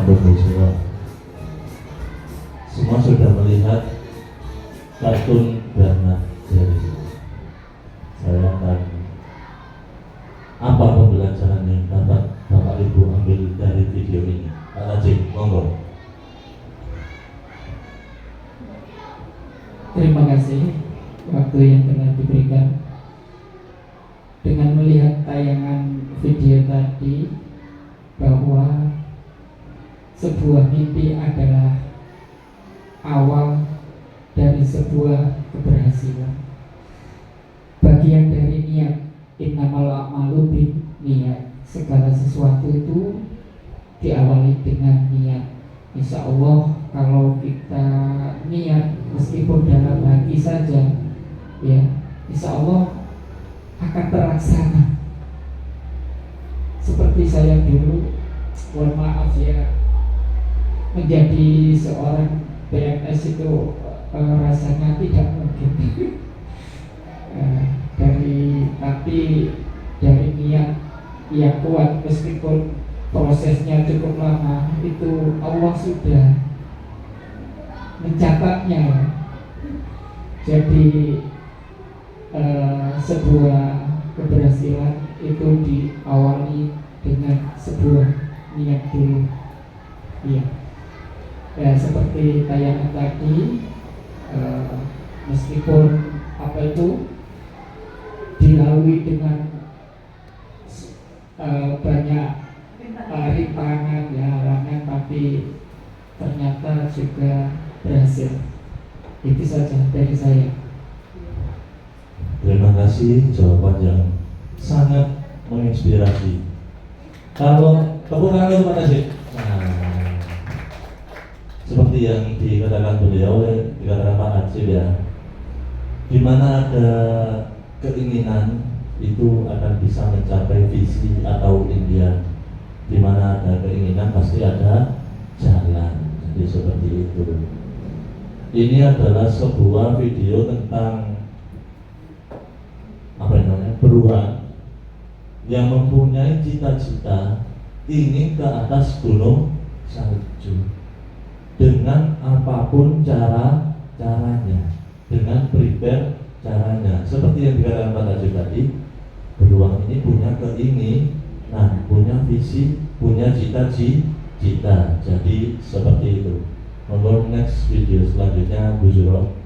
Speaker 4: Pemirsa, semua sudah melihat kartun Bernard dari saya akan apa pembelajaran yang dapat Bapak Ibu ambil dari video ini. Pak Najib, monggo.
Speaker 5: Terima kasih waktu yang telah diberikan. Dengan melihat tayangan video tadi bahwa sebuah mimpi adalah awal dari sebuah keberhasilan. Bagian dari niat, innamal a'malu binniyat. Segala sesuatu itu diawali dengan niat. Insya Allah kalau kita niat meskipun dalam hati saja, ya insya Allah akan terlaksana. Seperti saya dulu, mohon maaf ya, menjadi seorang PNS itu rasanya tidak mungkin. Tapi dari niat yang kuat meskipun prosesnya cukup lama, itu Allah sudah mencatatnya. Jadi sebuah keberhasilan itu diawali dengan sebuah niat dulu. Iya. Ya, seperti tayangan tadi, meskipun apa itu dilalui dengan banyak rintangan, ya halangan, tapi ternyata juga berhasil. Itu saja dari saya.
Speaker 4: Terima kasih jawaban yang sangat menginspirasi. Kalau tepuk tangan untuk Pak Najib. Nah, seperti yang dikatakan beliau, dikatakan Pak Najib ya, di mana ada keinginan itu akan bisa mencapai visi atau impian. Di mana ada keinginan pasti ada jalan. Jadi seperti itu. Ini adalah sebuah video tentang apa namanya, beruang yang mempunyai cita-cita ingin ke atas gunung salju dengan apapun caranya, dengan prepare caranya. Seperti yang dikatakan Pak Najib tadi, beruang ini punya keinginan, punya visi, punya cita-cita. Jadi seperti itu. Monggo next video selanjutnya Bu Zuro.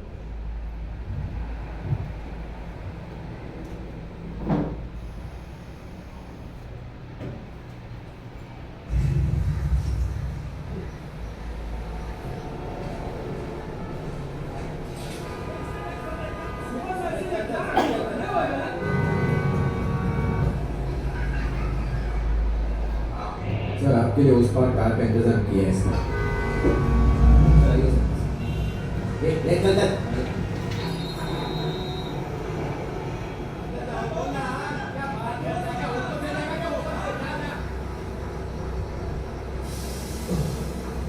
Speaker 6: Sir आपके लिए उस पार कार का इंतजाम किया है इसका ले चल चल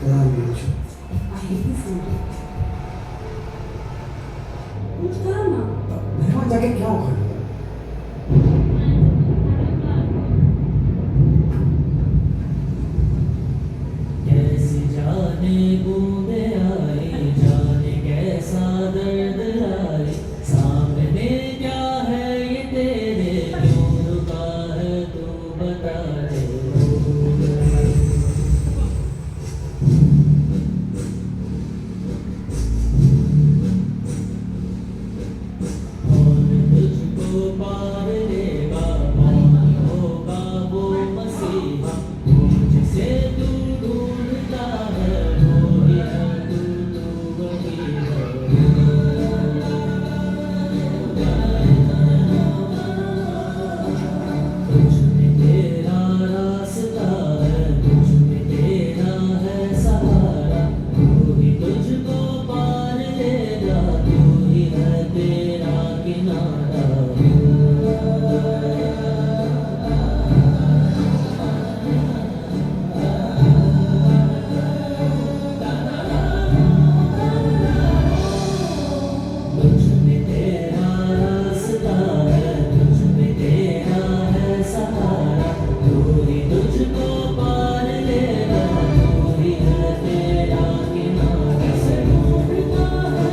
Speaker 1: Akhirnya sampai. Kamu sekarang apa?
Speaker 6: मेहमान जाके क्या होगा
Speaker 7: कैसी जाने बूंदे आई जाने कैसा दर्द आए सामने क्या है ये तेरे क्यों रुका है तू बता दे कौन तुझको पार लेगा कौन होगा वो मसीहा मुझसे तू ढूंढता है वो ही है तू वही है तुझ में तेरा रास्ता है तुझ में तेरा है सहारा तू ही तुझको पार लेगा तू ही है तेरा किनारा तुझ में तेरा रास्ता है तुझ में तेरा है सहारा तू ही तुझको पार लेगा तू ही है तेरा किनारा से ढूंढता है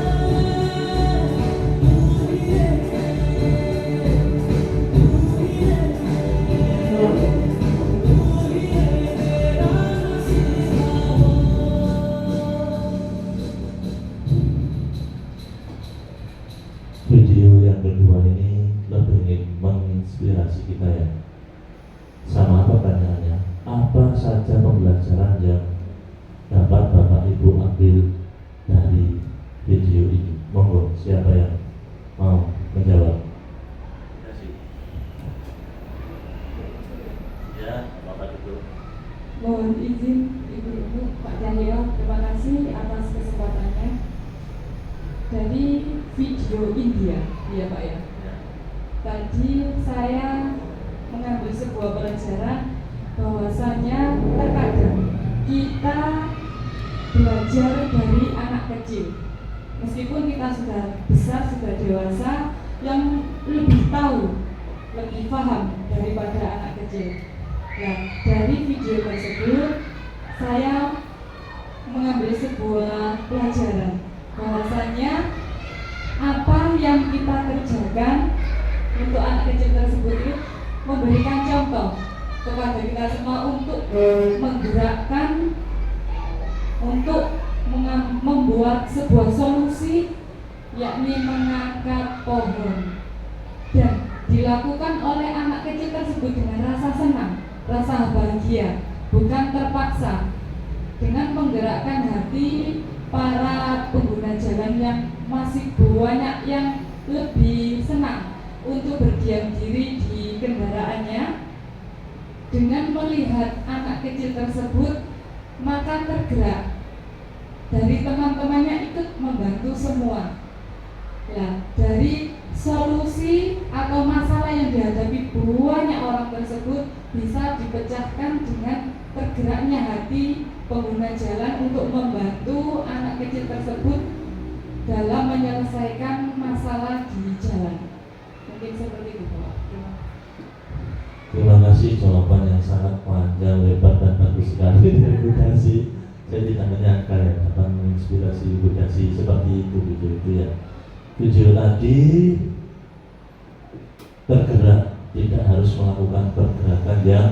Speaker 7: तू ही है तेरा नसीहा हो
Speaker 4: Video yang kedua ini lebih ingin menginspirasi kita ya. Sama apa pertanyaannya? Apa saja pembelajaran yang dapat Bapak Ibu ambil dari video ini? Monggo, siapa yang mau menjawab? Ya, Bapak Ibu.
Speaker 1: Mohon izin Ibu-Ibu, Pak Cahyo, terima kasih atas kesempatannya. Dari video India, ya Pak ya. Tadi saya mengambil sebuah pelajaran bahwasanya terkadang kita belajar dari anak kecil. Meskipun kita sudah besar, sudah dewasa, yang lebih tahu, lebih paham daripada anak kecil. Nah, dari video tersebut saya mengambil sebuah pelajaran bahwasanya apa yang kita kerjakan untuk anak kecil tersebut itu memberikan contoh kepada kita semua untuk menggerakkan, untuk membuat sebuah solusi, yakni mengangkat pohon, dan dilakukan oleh anak kecil tersebut dengan rasa senang, rasa bahagia, bukan terpaksa, dengan menggerakkan hati para pengguna jalan yang masih banyak yang lebih senang untuk berdiam diri di kendaraan Dengan melihat anak kecil tersebut, maka tergerak. Dari teman-temannya ikut membantu semua. Nah, dari solusi atau masalah yang dihadapi banyak orang tersebut bisa dipecahkan dengan tergeraknya hati pengguna jalan untuk membantu anak kecil tersebut dalam menyelesaikan masalah di jalan. Mungkin seperti itu, Pak.
Speaker 4: Terima kasih jawaban yang sangat panjang, lebar dan bagus sekali dari Bu Dasi. Saya tidak menyangka ya dapat menginspirasi Bu Dasi seperti itu video itu ya. Video tadi tergerak, tidak harus melakukan pergerakan yang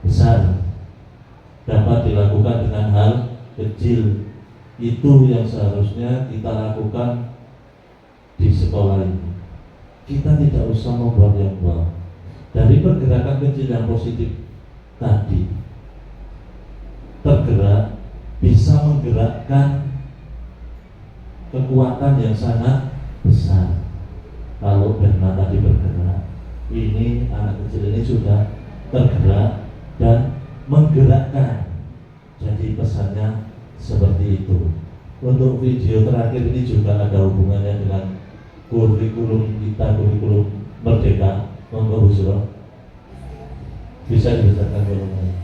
Speaker 4: besar, dapat dilakukan dengan hal kecil. Itu yang seharusnya kita lakukan di sekolah ini. Kita tidak usah membuat yang wow. Dari pergerakan kecil yang positif tadi, tergerak bisa menggerakkan kekuatan yang sangat besar. Kalau Berna tadi bergerak, ini anak kecil ini sudah tergerak dan menggerakkan. Jadi pesannya seperti itu. Untuk video terakhir ini juga ada hubungannya dengan kurikulum kita, kurikulum Merdeka. Monggo Bu Suro, bisa dibacakan golongan.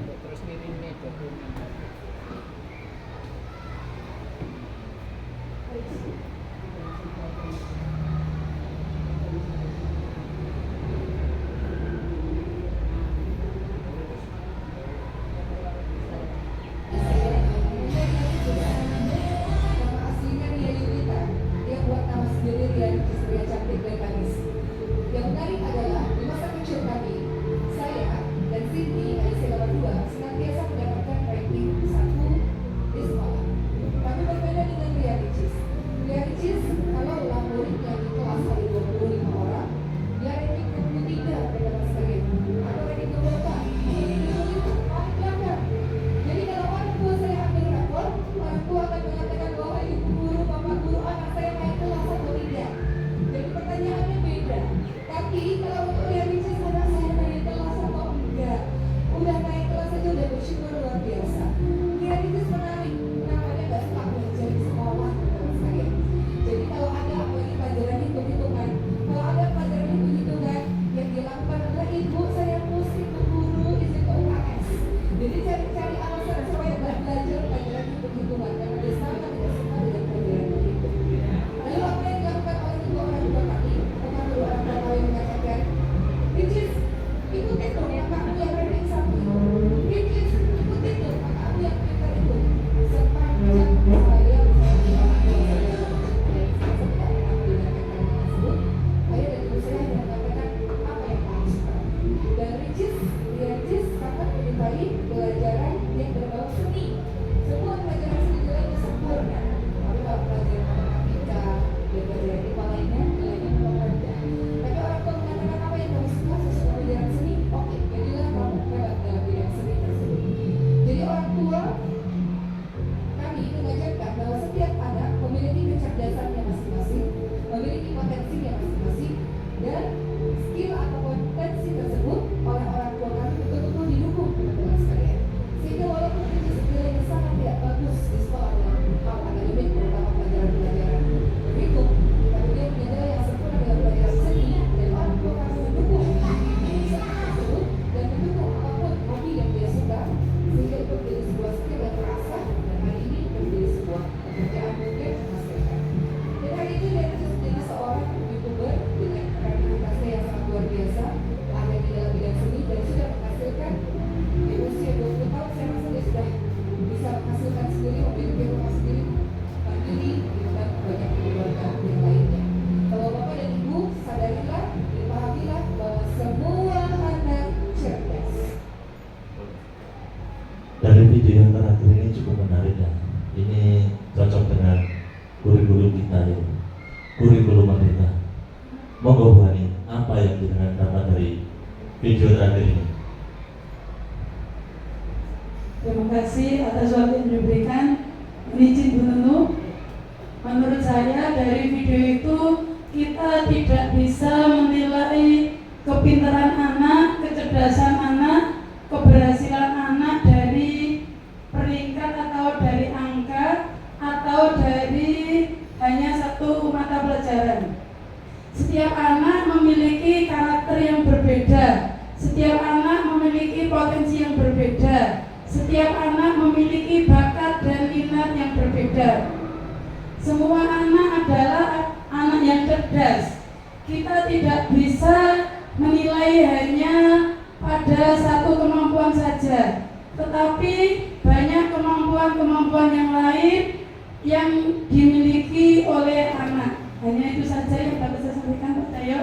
Speaker 5: Terus ngirimnya dokumen.
Speaker 8: Yang menarik adalah di masa kecil kami, saya dan Cindy IC82 senantiasa mendapatkan ranking 1 di sekolah. Kami berbeda dengan Ria Ricis. Ria Ricis kalau murid yang
Speaker 4: video yang terakhir ini cukup menarik ya. Ini cocok dengan kurikulum kita ya, kurikulum merdeka. Monggo Bu Hani, apa yang jenengan dapat dari video terakhir ini?
Speaker 1: Terima kasih atas waktu yang diberikan. Izin Bu Nunu, menurut saya dari video itu kita tidak bisa menilai kepintaran anak, kecerdasan anak, keberhasilan anak dari peringkat atau dari angka atau dari hanya satu mata pelajaran. Setiap anak memiliki karakter yang berbeda, setiap anak memiliki potensi yang berbeda, setiap anak memiliki bakat dan minat yang berbeda. Semua anak adalah anak yang cerdas. Kita tidak bisa menilai hanya pada satu kemampuan saja, tetapi banyak kemampuan-kemampuan yang lain yang dimiliki oleh anak. Hanya itu saja yang dapat saya sampaikan, Pak Cahyo.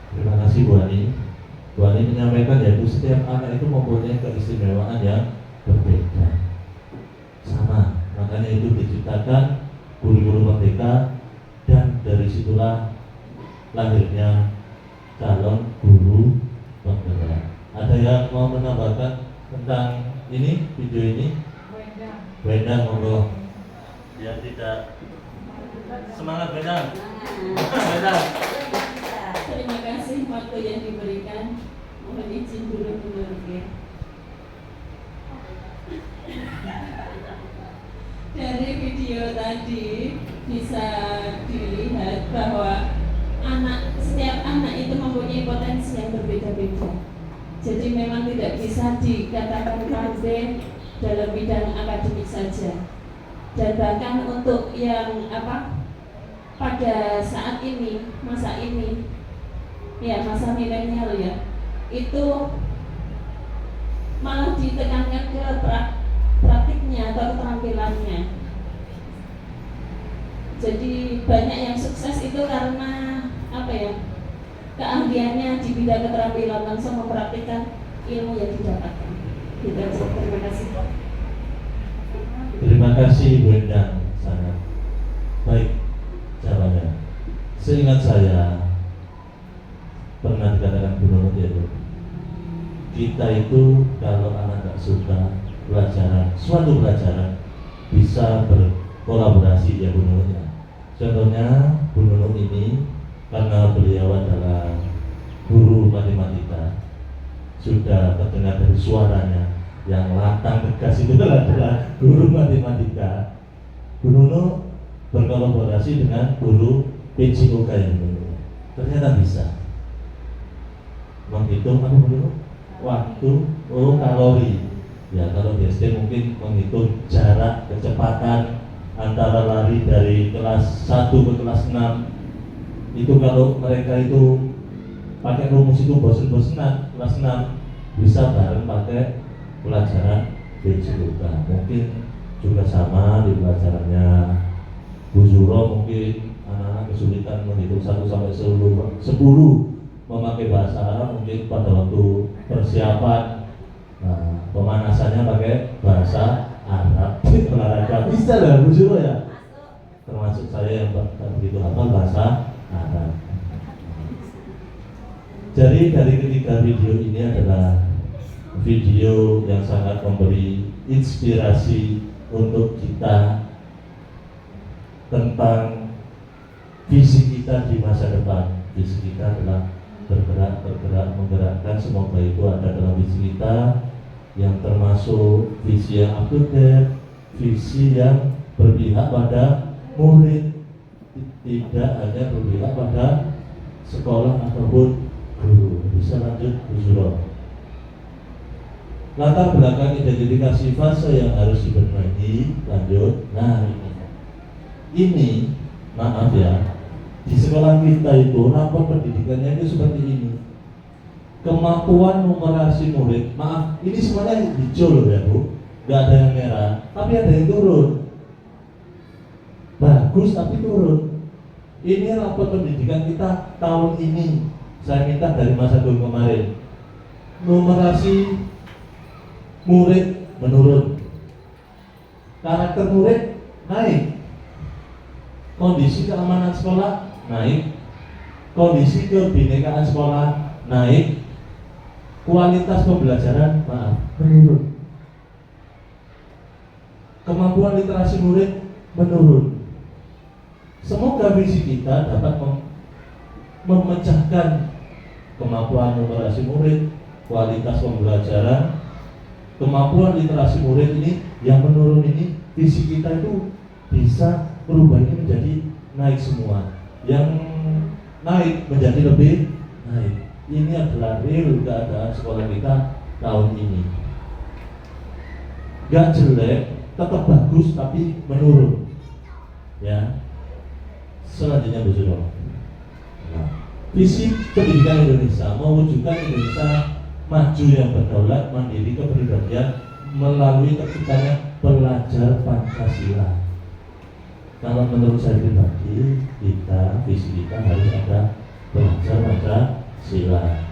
Speaker 4: Terima kasih Bu Ani. Bu Ani menyampaikan yaitu setiap anak itu mempunyai keistimewaan yang berbeda. Sama, makanya itu diciptakan kurikulum merdeka, dan dari situlah lahirnya calon guru penggerak. Ada yang mau menambahkan tentang ini, video ini? Wendang, monggo. Biar tidak semangat Wendang. Wendang.
Speaker 1: Terima kasih waktu yang diberikan. Mohon izin dulu ya. Dari video tadi bisa dilihat bahwa setiap anak itu mempunyai potensi yang berbeda-beda. Jadi memang tidak bisa dikatakan pandai dalam bidang akademik saja. Dan bahkan untuk yang pada saat ini, masa ini, ya masa milenial ya, itu malah ditekankan ke praktiknya atau keterampilannya. Jadi banyak yang sukses itu karena keahliannya di bidang keterampilan, langsung mempraktikkan ilmu yang didapatkan. Terima kasih.
Speaker 4: Terima kasih Bu Endang, sangat baik jawabannya. Seingat saya pernah dikatakan Bu Nunut ya Bu, kita itu kalau anak tak suka suatu pelajaran bisa berkolaborasi ya Bu Nunut ya. Contohnya Bu Nunut ini karena beliau adalah guru matematika, sudah terdengar dari suaranya yang lantang tegas itu adalah guru matematika. Bu Nunut berkolaborasi dengan guru PJOK yang dulu, ternyata bisa menghitung waktu, kalori. Ya kalau di SD mungkin menghitung jarak kecepatan antara lari dari kelas 1 ke kelas 6. Itu kalau mereka itu pakai rumus itu bosen-bosenan kelas 6 bisa bareng pakai pelajaran PJOK. Mungkin juga sama di pelajarannya Bu Zuro, mungkin anak-anak kesulitan menghitung 1 sampai 10 memakai bahasa Arab, mungkin pada waktu persiapan pemanasannya pakai bahasa Arab. Olahraga bisa lah Bu Zuro ya, termasuk saya yang begitu hafal bahasa Arab. Jadi dari ketiga video ini adalah video yang sangat memberi inspirasi untuk kita tentang visi kita di masa depan. Visi kita adalah bergerak, menggerakkan. Semoga itu ada dalam visi kita, yang termasuk visi yang up to date, visi yang berpihak pada murid, tidak hanya berpihak pada sekolah ataupun guru. Bisa lanjut Bu Zuro. Latar belakang identifikasi fase yang harus dibenahi, lanjut. Nah ini maaf ya, di sekolah kita itu rapor pendidikannya itu seperti ini. Kemampuan numerasi murid, maaf ini semuanya hijau loh ya Bu, nggak ada yang merah, tapi ada yang turun. Bagus tapi turun. Ini rapor pendidikan kita tahun ini. Saya minta dari masa dulu kemarin, numerasi murid menurun, karakter murid naik, kondisi keamanan sekolah naik, kondisi kebinekaan sekolah naik, kualitas pembelajaran menurun, kemampuan literasi murid menurun. Semoga visi kita dapat memecahkan kemampuan literasi murid, kualitas pembelajaran, kemampuan literasi murid ini yang menurun ini, visi kita itu bisa berubah ini menjadi naik semua. Yang naik menjadi lebih naik. Ini adalah real keadaan sekolah kita tahun ini. Gak jelek, tetap bagus tapi menurun. Ya. Selanjutnya Bu Suno. Nah, visi pendidikan Indonesia mewujudkan Indonesia maju yang berdaulat, mandiri, kepribadian melalui terciptanya pelajar Pancasila. Kalau menurut saya pribadi, visi kita harus ada pelajar Pancasila.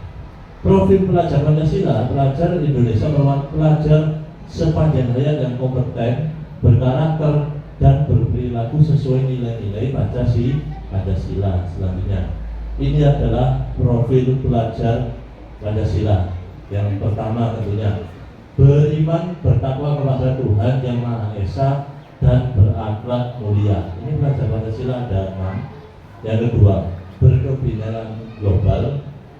Speaker 4: Profil pelajar Pancasila, pelajar Indonesia merupakan pelajar sepanjang hayat yang kompeten, berkarakter dan berperilaku sesuai nilai-nilai Pancasila. Selanjutnya, ini adalah profil pelajar Pancasila. Yang pertama tentunya beriman, bertakwa kepada Tuhan Yang Maha Esa dan berakhlak mulia. Ini pelajar Pancasila ada 6. Yang kedua, berkebinekaan global,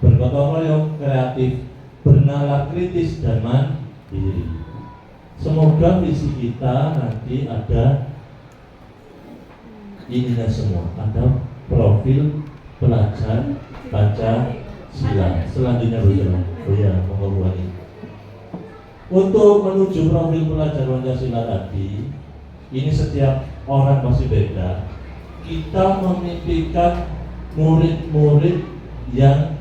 Speaker 4: bergotong royong, kreatif, bernalar kritis dan mandiri. Semoga visi kita nanti ada ininya semua, ada profil pelajar Pancasila. Selanjutnya Bu ya, monggo Bu Ani. Untuk menuju profil pelajar Pancasila tadi, ini setiap orang pasti beda. Kita memimpikan murid-murid yang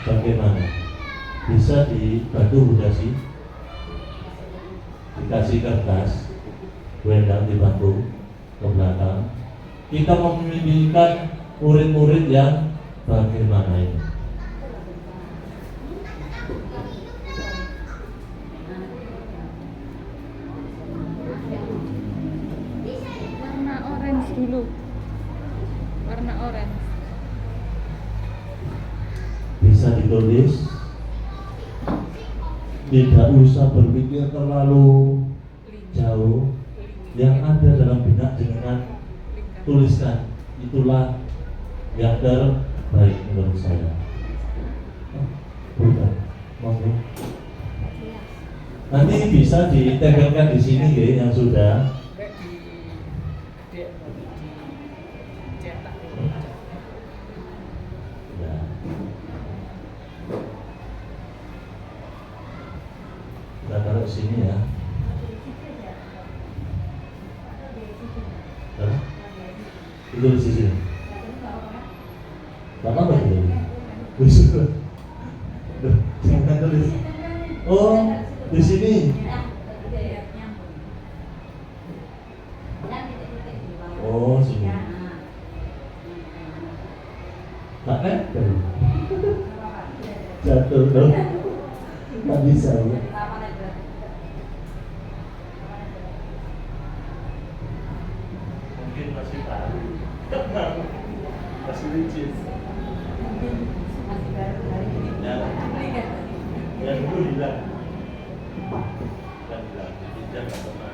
Speaker 4: bagaimana? Bisa dibantu Bu Dasi, dikasih kertas, wendang dibantu ke belakang. Kita memimpikan murid-murid yang bagaimana ini?
Speaker 2: Warna orange dulu. Warna orange.
Speaker 4: Bisa ditulis, tidak usah berpikir terlalu jauh. Yang ada dalam benak dengan tuliskan, itulah yang terbaik menurut saya. Bukan, monggo. Nanti bisa ditempelkan di sini ya, yang sudah. Ya. Kita taruh sini ya. Itu di sini. Bapak apa itu? Bisa. Jangan tulis. Oh, di sini. Oh, sini. Tak nempel. Jatuh dong. Tak bisa ya. Mungkin masih baru. Masih licin. Ya dulu hilang. Kan hilang. Tidak apa-apa.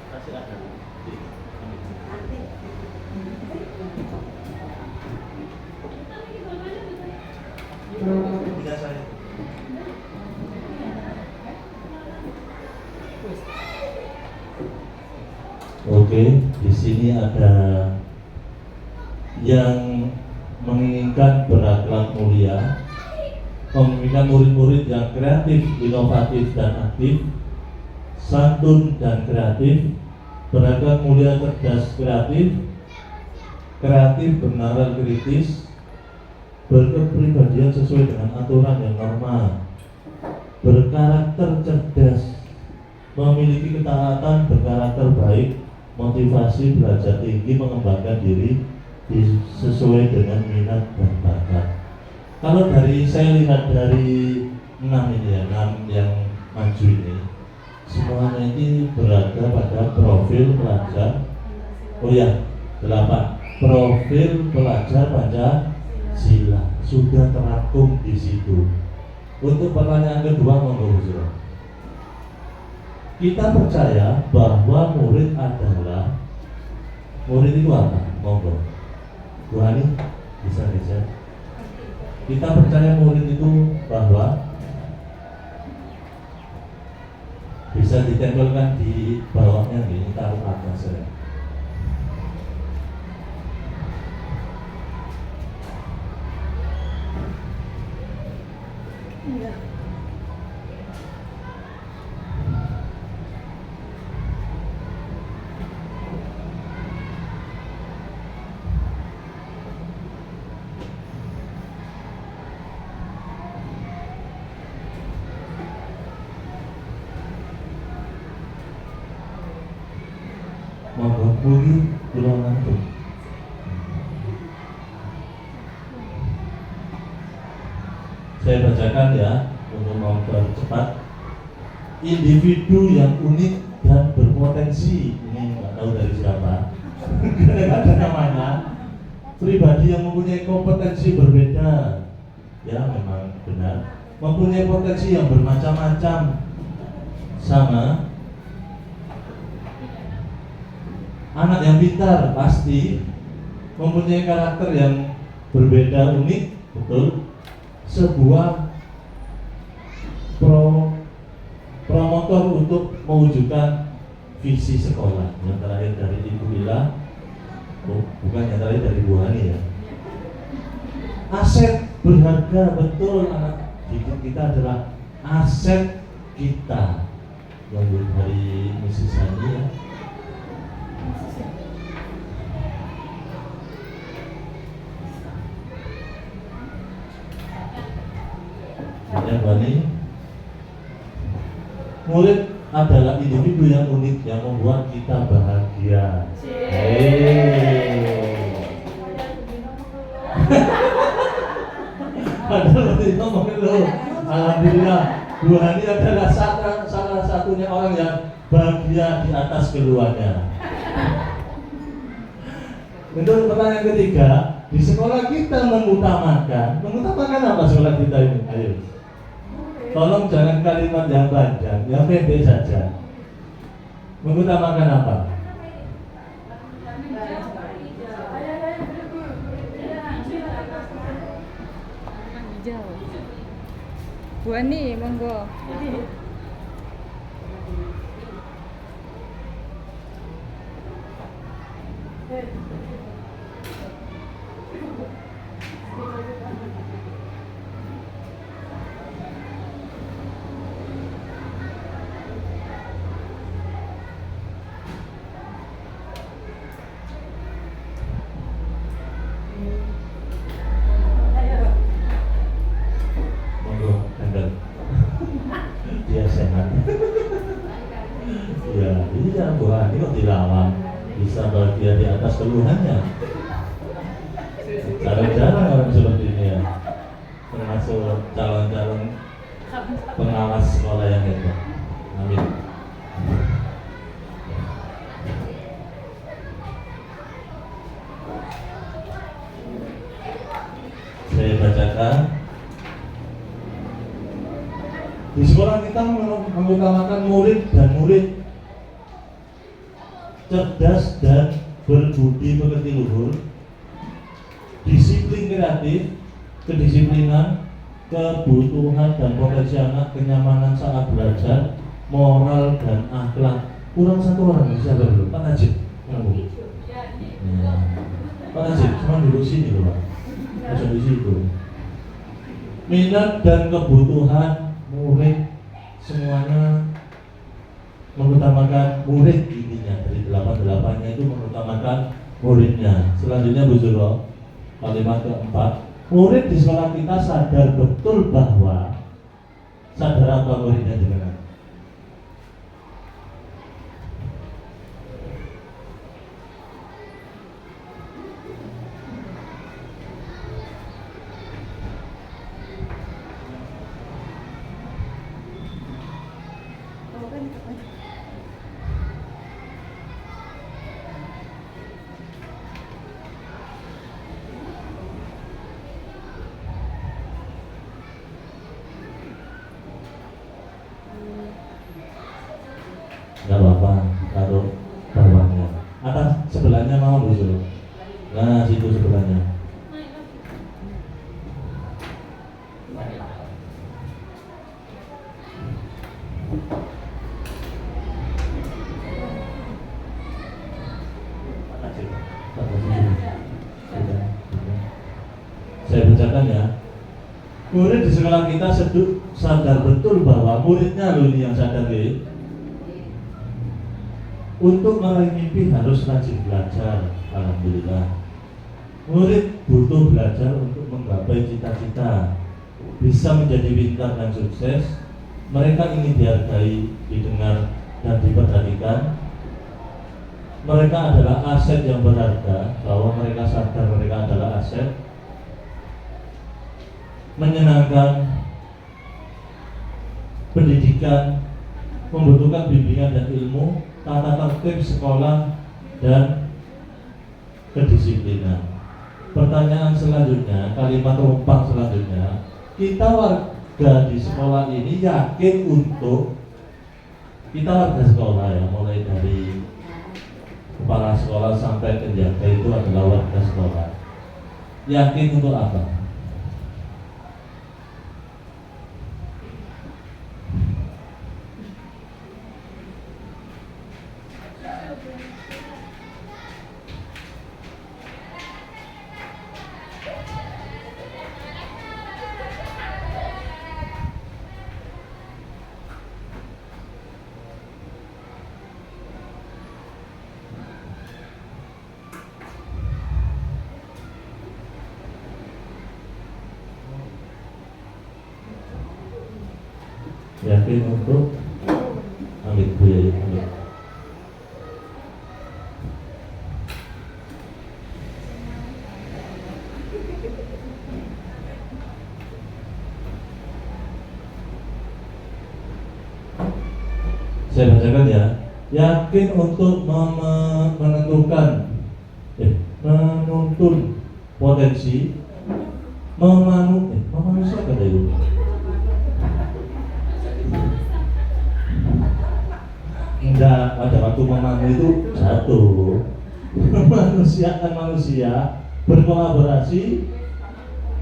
Speaker 4: Masih ada. Tidak saya. Oke, di sini ada yang menginginkan berakhlak mulia, menginginkan murid-murid yang kreatif, inovatif dan aktif, santun dan kreatif, berakhlak mulia, cerdas, kreatif, kreatif, bernalar kritis, berkepribadian sesuai dengan aturan yang normal, berkarakter cerdas, memiliki ketaatan, berkarakter baik, motivasi, belajar tinggi, mengembangkan diri sesuai dengan minat dan bakat. Kalau dari saya lihat dari 6 ini ya, 6 yang maju ini, semuanya ini berada pada profil pelajar. Oh ya, 8 profil pelajar Pancasila sudah terangkum di situ. Untuk pertanyaan kedua, monggo Bu Suro. Kita percaya bahwa murid adalah, murid itu apa? Monggo Bu Hani bisa riset. Kita percaya murid itu bahwa bisa ditempelkan di bawahnya nih, taruh atas ya. Monggo bumi kula ngantuk. Saya bacakan ya untuk mempercepat. Individu yang unik dan berpotensi, ini nggak tahu dari siapa, ada namanya. Pribadi yang mempunyai kompetensi berbeda, ya memang benar. Mempunyai potensi yang bermacam-macam, sama. Anak yang pintar pasti mempunyai karakter yang berbeda, unik, betul. Sebuah promotor untuk mewujudkan visi sekolah. Yang terakhir dari Ibu Ila, bukan yang terakhir dari Bu Hani ya. Aset berharga, betul. Anak didik kita adalah aset kita. Yang dari Mrs. Hani ya. Yang Bani, murid adalah individu yang unik yang membuat kita bahagia. Padahal itu ngomongin lo. Alhamdulillah, Bu Hani adalah salah satunya orang yang bahagia di atas keluarnya. Untuk pertanyaan ketiga, di sekolah kita mengutamakan apa sekolah kita ini? Ayo. Tolong jangan kalimat yang panjang, yang pendek saja. Mengutamakan apa?
Speaker 2: Hijau. Bu Ani, monggo.
Speaker 4: Monggo, handal. Dia sehat. Ya, ini jangan Bu Hani kok dilawan. Bisa bahagia di atas keluhannya. Jarang-jarang orang seperti ini ya. Termasuk calon-calon pengawas sekolah yang hebat. Amin. Saya bacakan. Di sekolah kita mengutamakan murid dan murid cerdas dan berbudi pekerti luhur, disiplin kreatif, kedisiplinan, kebutuhan dan potensi anak, kenyamanan saat belajar, moral dan akhlak. Kurang satu orang, siapa dulu? Pak Najib. Pak Najib, cuma duduk sini loh Pak. Masuk di situ. Minat dan kebutuhan murid semuanya mengutamakan murid, intinya dari 8-8-nya itu mengutamakan muridnya. Selanjutnya Bu Juro, kalimat keempat, murid di sekolah kita sadar betul bahwa, sadar apa muridnya jenengan? Gak apa-apa, taruh bawahnya. Atas sebelahnya mau Bu Juro. Nah, situ sebelahnya. Saya bacakan ya. Murid di sekolah kita sadar betul bahwa muridnya loh ini yang sadar ya. Untuk meraih mimpi harus rajin belajar. Alhamdulillah. Murid butuh belajar untuk menggapai cita-cita, bisa menjadi pintar dan sukses. Mereka ingin dihargai, didengar, dan diperhatikan. Mereka adalah aset yang berharga, bahwa mereka sadar mereka adalah aset. Menyenangkan, pendidikan membutuhkan bimbingan dan ilmu, tata tertib sekolah, dan kedisiplinan. Pertanyaan selanjutnya, kalimat rumpang selanjutnya, kita warga di sekolah ini yakin untuk, kita warga sekolah ya, mulai dari kepala sekolah sampai penjaga itu adalah warga sekolah, yakin untuk apa? Yakin untuk ambil Bu ya, ambil. Saya bacakan ya. Yakin untuk menuntun potensi, memanusiakan itu. Enggak, pada waktu memanu itu jatuh. Memanusiakan manusia, berkolaborasi,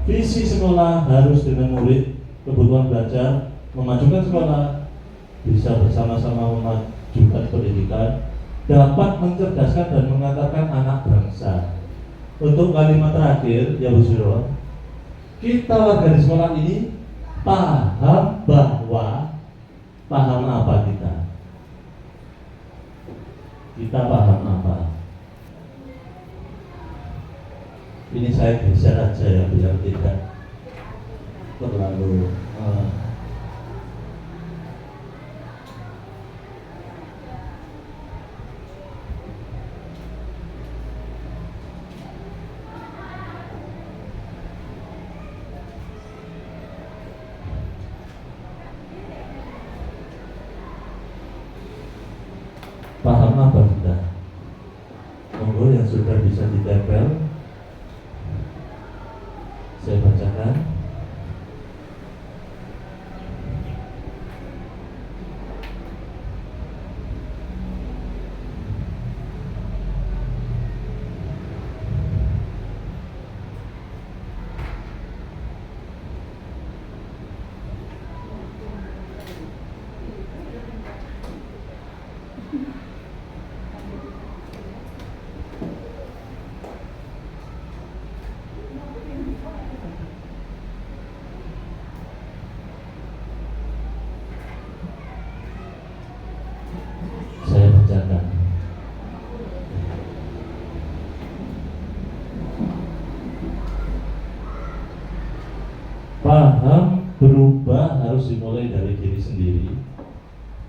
Speaker 4: visi sekolah harus dengan murid, kebutuhan belajar, memajukan sekolah, bisa bersama-sama memajukan pendidikan, dapat mencerdaskan dan mengantarkan anak bangsa. Untuk kalimat terakhir, ya Bu Juro, kita warga di sekolah ini paham bahwa, paham apa kita? Kita paham apa? Ini saya geser aja ya, biar tidak terlalu paham apa kita? Monggo yang sudah bisa ditempel, saya bacakan. berubah harus dimulai dari diri sendiri,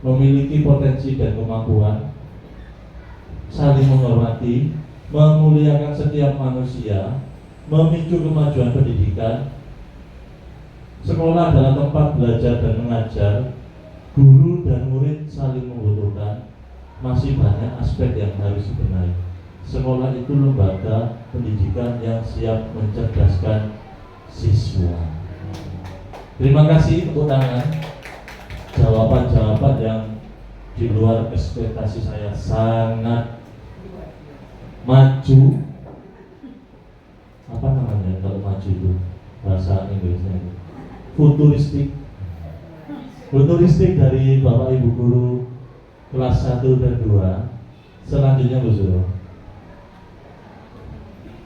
Speaker 4: memiliki potensi dan kemampuan, saling menghormati, memuliakan setiap manusia, memicu kemajuan pendidikan. Sekolah adalah tempat belajar dan mengajar, guru dan murid saling membutuhkan. Masih banyak aspek yang harus dibenahi. Sekolah itu lembaga pendidikan yang siap mencerdaskan siswa. Terima kasih, tepuk tangan. Jawaban-jawaban yang di luar ekspektasi saya, sangat maju. Apa namanya kalau maju itu bahasa Inggrisnya itu? Futuristik dari Bapak Ibu guru kelas 1 dan 2. Selanjutnya Bu Suro,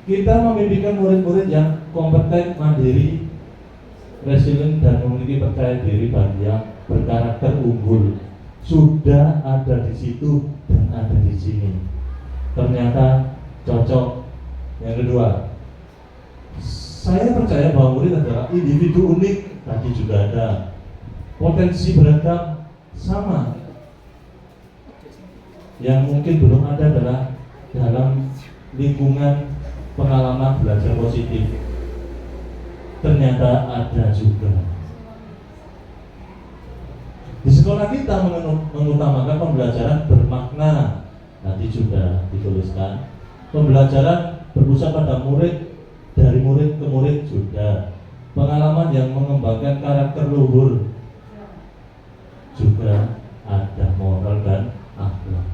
Speaker 4: kita memimpikan murid-murid yang kompeten, mandiri, resilient, dan memiliki percaya diri bagi yang berkarakter unggul. Sudah ada di situ dan ada di sini. Ternyata cocok. Yang kedua, saya percaya bahwa murid adalah individu unik. Tadi juga ada potensi beragam sama. Yang mungkin belum ada adalah dalam lingkungan pengalaman belajar positif. Ternyata ada juga. Di sekolah kita mengutamakan pembelajaran bermakna. Tadi juga dituliskan. Pembelajaran berpusat pada murid, dari murid ke murid juga. Pengalaman yang mengembangkan karakter luhur juga ada, moral dan akhlak.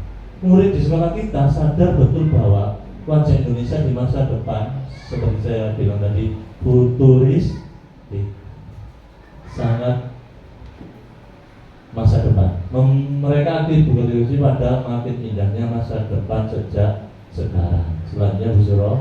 Speaker 4: Murid di sekolah kita sadar betul bahwa wajah Indonesia di masa depan, seperti saya bilang tadi, futuris, sangat masa depan. Mereka aktif berkontribusi pada makin indahnya masa depan sejak sekarang. Selanjutnya Bu Suro,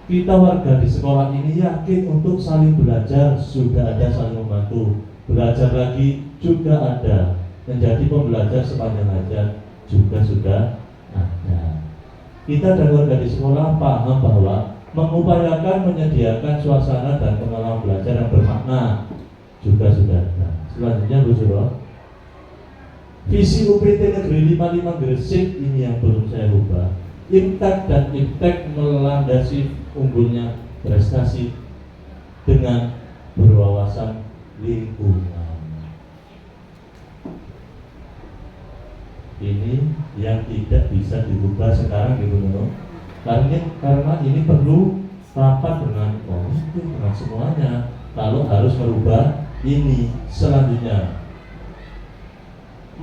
Speaker 4: kita warga di sekolah ini yakin untuk saling belajar, sudah ada saling membantu. Belajar lagi juga ada, menjadi pembelajar sepanjang hayat juga sudah ada. Kita dan warga di sekolah paham bahwa mengupayakan menyediakan suasana dan pengalaman belajar yang bermakna juga sudah ada. Selanjutnya Bu Suro, visi UPT Negeri 55 Gresik ini yang belum saya ubah. Impact dan impact melandasi unggulnya prestasi dengan berwawasan lingkungan. Ini yang tidak bisa dirubah sekarang di Gunung. Karena ini perlu rapat dengan komite, dengan semuanya. Kalau harus merubah ini. Selanjutnya,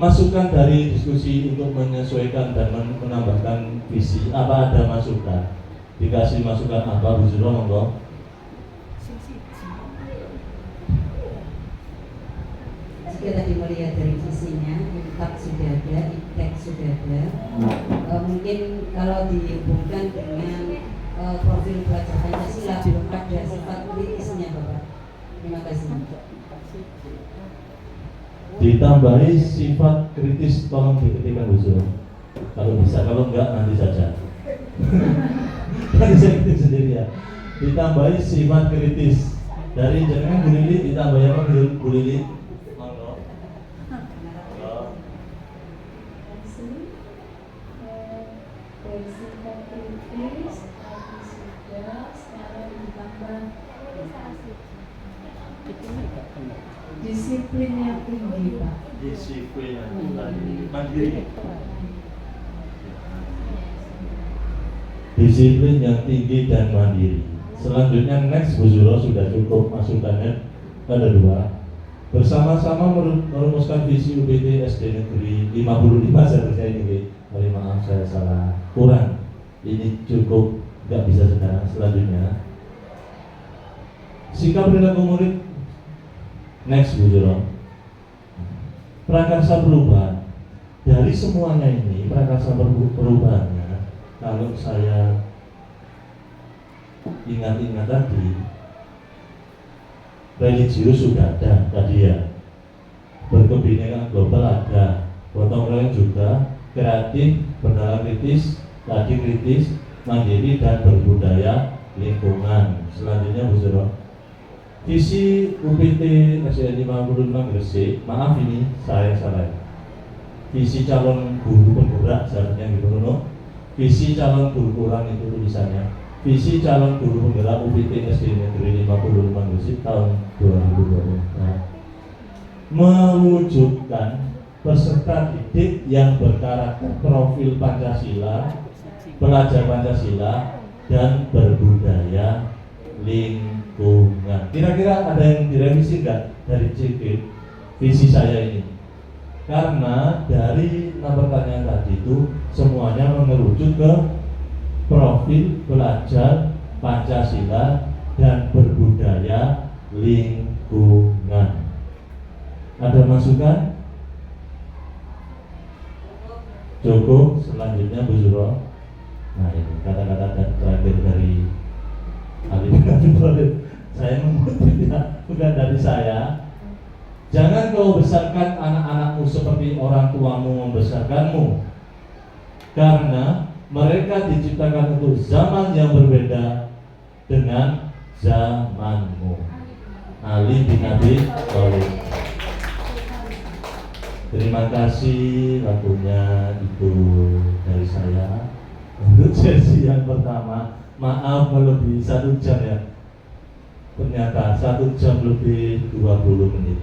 Speaker 4: masukan dari diskusi untuk menyesuaikan dan menambahkan visi. Apa ada masukan? Dikasih masukan apa Bu Suro, monggo?
Speaker 1: Jika tadi melihat dari visinya, impact sudah ada, impact sudah ada. Mungkin kalau dihubungkan dengan profil belajar Pancasila, belum ada sifat kritisnya Bapak. Terima kasih.
Speaker 4: Ditambahi sifat kritis, tolong diketikkan Bu Suro. Kalau bisa, kalau enggak nanti saja. Tadi saya ketik sendiri ya. Ditambahi sifat kritis. Dari jenengan Bu Lili ditambahi apa Bu Lili? Monggo.
Speaker 9: Bersifat kritis, tadi sudah, sekarang ditambah disiplin yang tinggi Pak.
Speaker 4: Disiplin yang tinggi, mandiri. Disiplin yang tinggi dan mandiri. Selanjutnya next Bu Suro, sudah cukup masukannya. Ada 2. Bersama-sama merumuskan visi UPT SD Negeri 55. Saya percaya ini, maaf saya salah, kurang. Ini cukup, nggak bisa sekarang. Selanjutnya, sikap perilaku murid. Next Bu Suro, prakarsa perubahan. Dari semuanya ini, prakarsa perubahannya, kalau saya ingat-ingat tadi, religius sudah ada tadi ya, berkebinekaan global ada, gotong royong juga, kreatif, bernalar kritis, tadi kritis, mandiri dan berbudaya lingkungan. Selanjutnya Bu Suro, Visi UPT SDN 55 Gresik, maaf ini saya salah. Visi calon guru penggerak seharusnya gitu no. Visi calon guru kurang itu tulisannya. Visi calon guru penggerak UPT SDN Negeri 55 Gresik tahun 2024 mewujudkan peserta didik yang berkarakter profil Pancasila, pelajar Pancasila dan berbudaya lingkungan. Kira-kira ada yang direvisi nggak dari CP visi saya ini? Karena dari 6 pertanyaan tadi itu semuanya mengerucut ke profil pelajar Pancasila dan berbudaya lingkungan. Ada masukan? Cukup. Selanjutnya Bu Zuro. Nah ini kata-kata terakhir dari Habib Habib. Saya mengutip ya, bukan dari saya. Jangan kau besarkan anak-anakmu seperti orang tuamu membesarkanmu, karena mereka diciptakan untuk zaman yang berbeda dengan zamanmu. Ali bin Abi Thalib. Terima kasih, waktunya itu dari saya untuk sesi yang pertama. Maaf melebihi 1 jam ya. Ternyata 1 jam lebih 20 menit.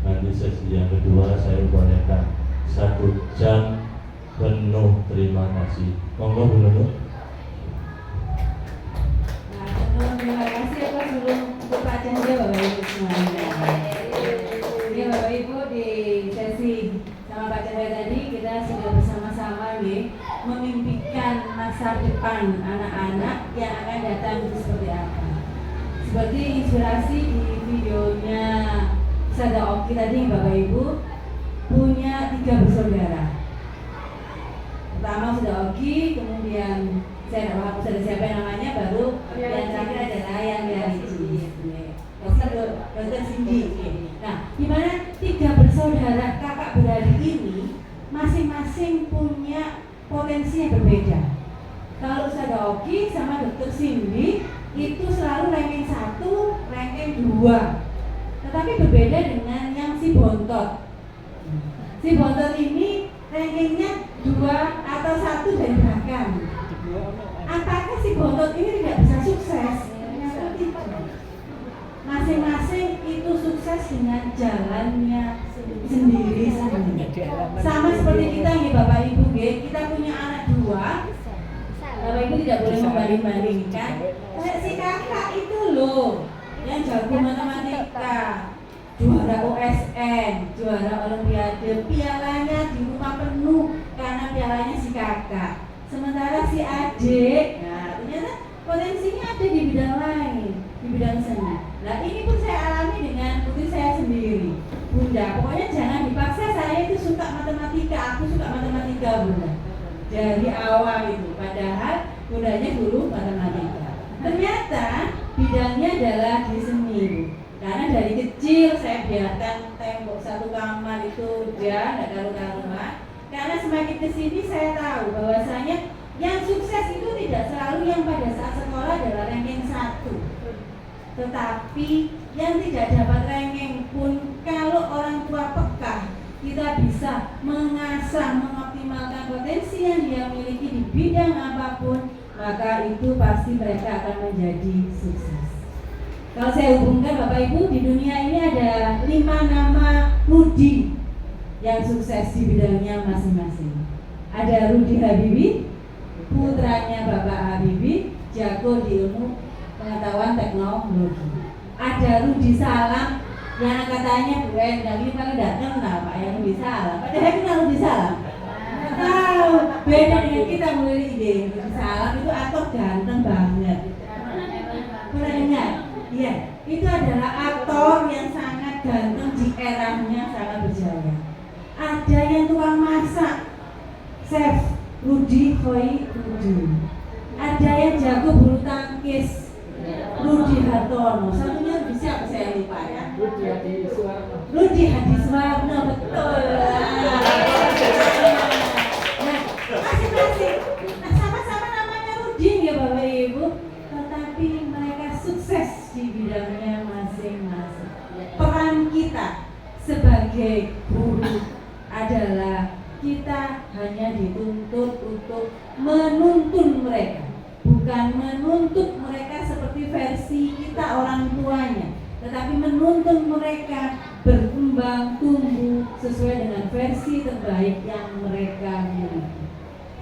Speaker 4: Nanti sesi yang kedua saya upayakan 1 jam penuh. Terima kasih. Monggo Bu Nunuk.
Speaker 1: Nah, terima kasih atas sebelum bacaan dia Bapak Ibu semuanya. Ini Bapak Ibu di sesi sama Pak Cahaya tadi kita sudah bersama-sama nih memimpikan masa depan anak-anak yang akan datang itu seperti apa. Seperti inspirasi di videonya Sada Oki tadi Bapak Ibu punya 3 bersaudara. Pertama sudah Oki, kemudian saya tidak tahu sudah siapa namanya, baru yang terakhir adalah yang Rici. Dokter Cindy. Nah, di mana 3 bersaudara kakak beradik ini masing-masing punya potensi yang berbeda. Kalau Sada Oki sama Dokter Cindy itu selalu ranking 1, ranking 2. Tetapi berbeda dengan yang si Bontot. Si Bontot ini rankingnya 2 atau 1 dari belakang. Apakah si Bontot ini tidak bisa sukses? Ternyata tidak. Masing-masing itu sukses dengan jalannya sendiri. Sama seperti kita nih Bapak Ibu, kita punya anak 2. Bapak Ibu tidak boleh membanding-bandingkan. Kayak si kakak itu loh, yang jago matematika, juara OSN, juara Olimpiade, pialanya di rumah penuh karena pialanya si kakak. Sementara si adik, nah ternyata potensinya ada di bidang lain, di bidang seni. Nah ini pun saya alami dengan putri saya sendiri. Bunda, pokoknya jangan dipaksa saya itu suka matematika, aku suka matematika Bunda. Dari awal itu, padahal bundanya guru matematika. Ternyata bidangnya adalah di seni. Karena dari kecil saya biarkan tembok 1 kamar itu udah nggak karu-karuan. Karena semakin kesini saya tahu bahwasanya yang sukses itu tidak selalu yang pada saat sekolah adalah ranking 1. Tetapi yang tidak dapat ranking pun kalau orang tua peka, kita bisa mengasah, mengoptimalkan potensi yang dia miliki di bidang apapun, maka itu pasti mereka akan menjadi sukses. Kalau saya hubungkan Bapak Ibu, di dunia ini ada 5 nama Rudi yang sukses di bidangnya masing-masing. Ada Rudi Habibie, putranya Bapak Habibie, jago di ilmu pengetahuan teknologi. Ada Rudi Salam yang katanya Bu Endang ini paling tidak kenal Pak yang Rudi Salam. Padahal kenal Rudi Salam. Tahu beda dengan kita mulai ide. Rudi Salam itu aktor ganteng banget. Pernah dengar? Iya, itu adalah aktor yang sangat ganteng di eranya sangat berjaya. Ada yang tukang masak, chef Rudi Hoi Rudi. Ada yang jago bulu tangkis, Rudi Hartono. Satunya bisa saya lupa ya. Rudi Hadiswarno, betul. Nah, masing-masing. Nah, sama-sama namanya Rudi ya Bapak Ibu, tetapi mereka sukses di bidangnya masing-masing. bukan menuntut mereka seperti versi kita orang tuanya, tetapi menuntut mereka berkembang, tumbuh sesuai dengan versi terbaik yang mereka miliki.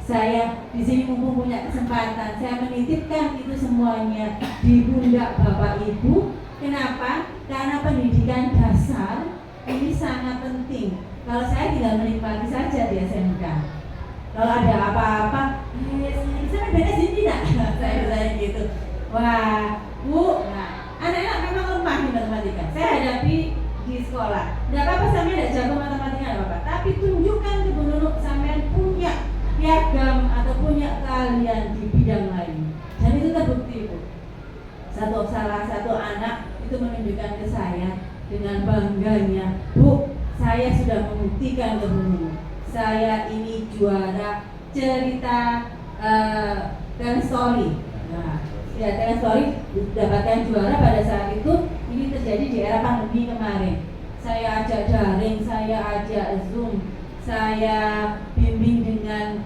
Speaker 1: Saya di sini mumpung punya kesempatan, saya menitipkan itu semuanya di pundak Bapak Ibu. Kenapa? Karena pendidikan dasar ini sangat penting. Kalau saya tinggal menikmati saja di SMK. Kalau ada apa-apa, saya beres ini tidak? Saya gitu. Wah, Bu, nah, anak-anak memang lemah di matematika. Saya hadapi di sekolah. Tidak apa-apa sampai tidak jago matematika, tidak apa-apa. Tapi tunjukkan ke Bu Nunuk sampai punya piagam atau punya keahlian di bidang lain. Dan itu terbukti, Bu. Salah satu anak itu menunjukkan ke saya dengan bangganya, Bu, saya sudah membuktikan ke Bu Nunuk, saya ini juara cerita talent story. Nah, ya talent story dapatkan juara pada saat itu. Ini terjadi di era pandemi kemarin. Saya ajak daring, saya ajak Zoom, saya bimbing dengan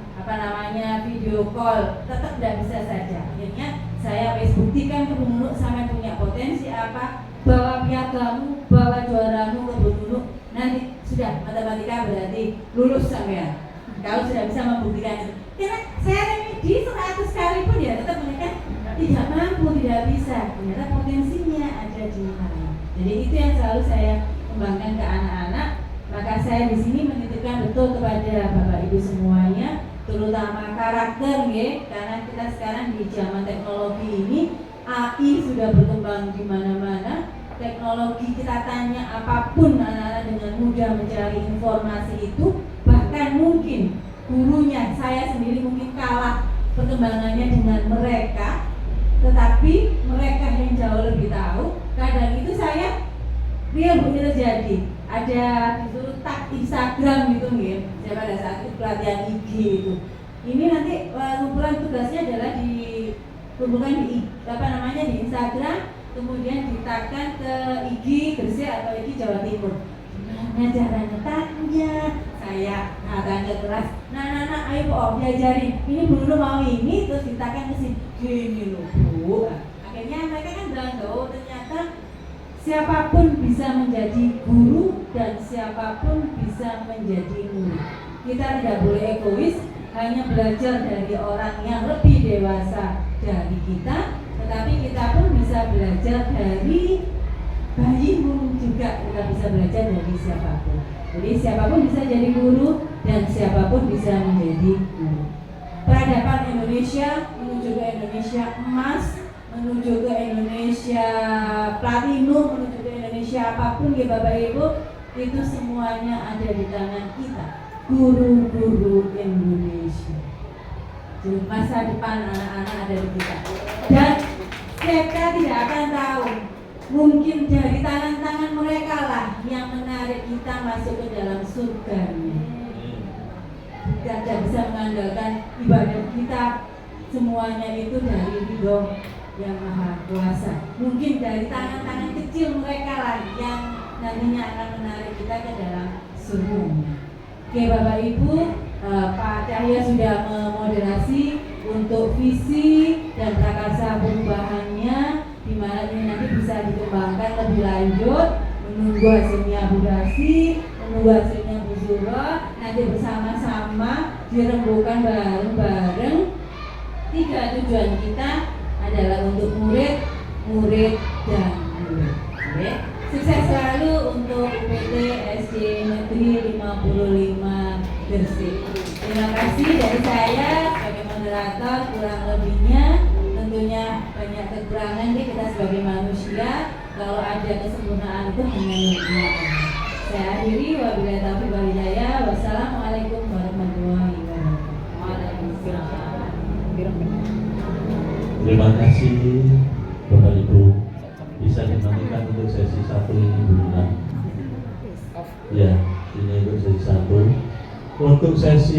Speaker 1: video call, tetap tidak bisa saja. Akhirnya saya buktikan ke Bu Nunuk sampai punya potensi apa, bawa piagamu, bawa juaramu ke Bu Nunuk, nanti sudah matematika berarti lulus sampean. Kalau sudah bisa membuktikan itu. Karena saya remedi 100 kali pun ya tetap mereka tidak mampu, tidak bisa. Ternyata potensinya ada di mana. Jadi itu yang selalu saya kembangkan ke anak-anak. Maka saya di sini menitipkan betul kepada Bapak Ibu semuanya, terutama karakter ya, karena kita sekarang di zaman teknologi ini, AI sudah berkembang di mana-mana. Teknologi kita tanya apapun, anak-anak dengan mudah mencari informasi itu. Bahkan mungkin gurunya, saya sendiri mungkin kalah perkembangannya dengan mereka, tetapi mereka yang jauh lebih tahu. Kadang itu saya real begitu terjadi. Ada disuruh tag Instagram gitu ya. Saya pada saat itu pelatihan IG itu. Ini nanti kumpulan tugasnya adalah dikumpulkan di di Instagram, kemudian ditagkan ke IG Gresik atau IG Jawa Timur. Gimana caranya tagnya? Saya tanya kelas. Nah, ayo Bu, diajarin. Ini dulu mau ini terus ditagkan ke sini. Gini loh Bu. Akhirnya mereka kan bilang, oh ternyata siapapun bisa menjadi guru dan siapapun bisa menjadi murid. Kita tidak boleh egois, hanya belajar dari orang yang lebih dewasa dari kita, tetapi kita pun bisa belajar dari bayimu juga, kita bisa belajar dari siapapun. Jadi siapapun bisa jadi guru dan siapapun bisa menjadi guru. Peradaban Indonesia menuju ke Indonesia emas, menuju ke Indonesia platinum, menuju ke Indonesia apapun ya Bapak Ibu, itu semuanya ada di tangan kita, guru-guru Indonesia. Jadi masa depan anak-anak ada di kita. Dan kita tidak akan tahu, mungkin dari tangan-tangan mereka lah yang menarik kita masuk ke dalam surganya. Kita tidak bisa mengandalkan ibadah kita semuanya itu dari ridho yang maha kuasa. Mungkin dari tangan-tangan kecil mereka lah yang nantinya akan menarik kita ke dalam surga. Oke Bapak Ibu, Pak Cahya sudah memoderasi untuk visi dan prakarsa perubahannya, di mana ini nanti bisa dikembangkan lebih lanjut, menunggu hasilnya Bu Dasi, menunggu hasilnya Bu Zuro, nanti bersama-sama dirembukan bareng-bareng. 3 tujuan kita adalah untuk murid, dan guru. Oke. Sukses selalu untuk UPT SD Negeri 55 Gresik. Terima kasih dari saya sebagai moderator, kurang lebihnya tentunya banyak kekurangan nih kita sebagai manusia. Kalau ada kesempurnaan itu hanya milik Allah. Saya akhiri, wabillahi taufiq wal hidayah. Wassalamualaikum warahmatullahi wabarakatuh. Waalaikumsalam.
Speaker 4: Terima kasih Bapak Ibu. Bisa dimatikan untuk sesi 1 ini dulu. Ya, ini untuk sesi 1. Untuk sesi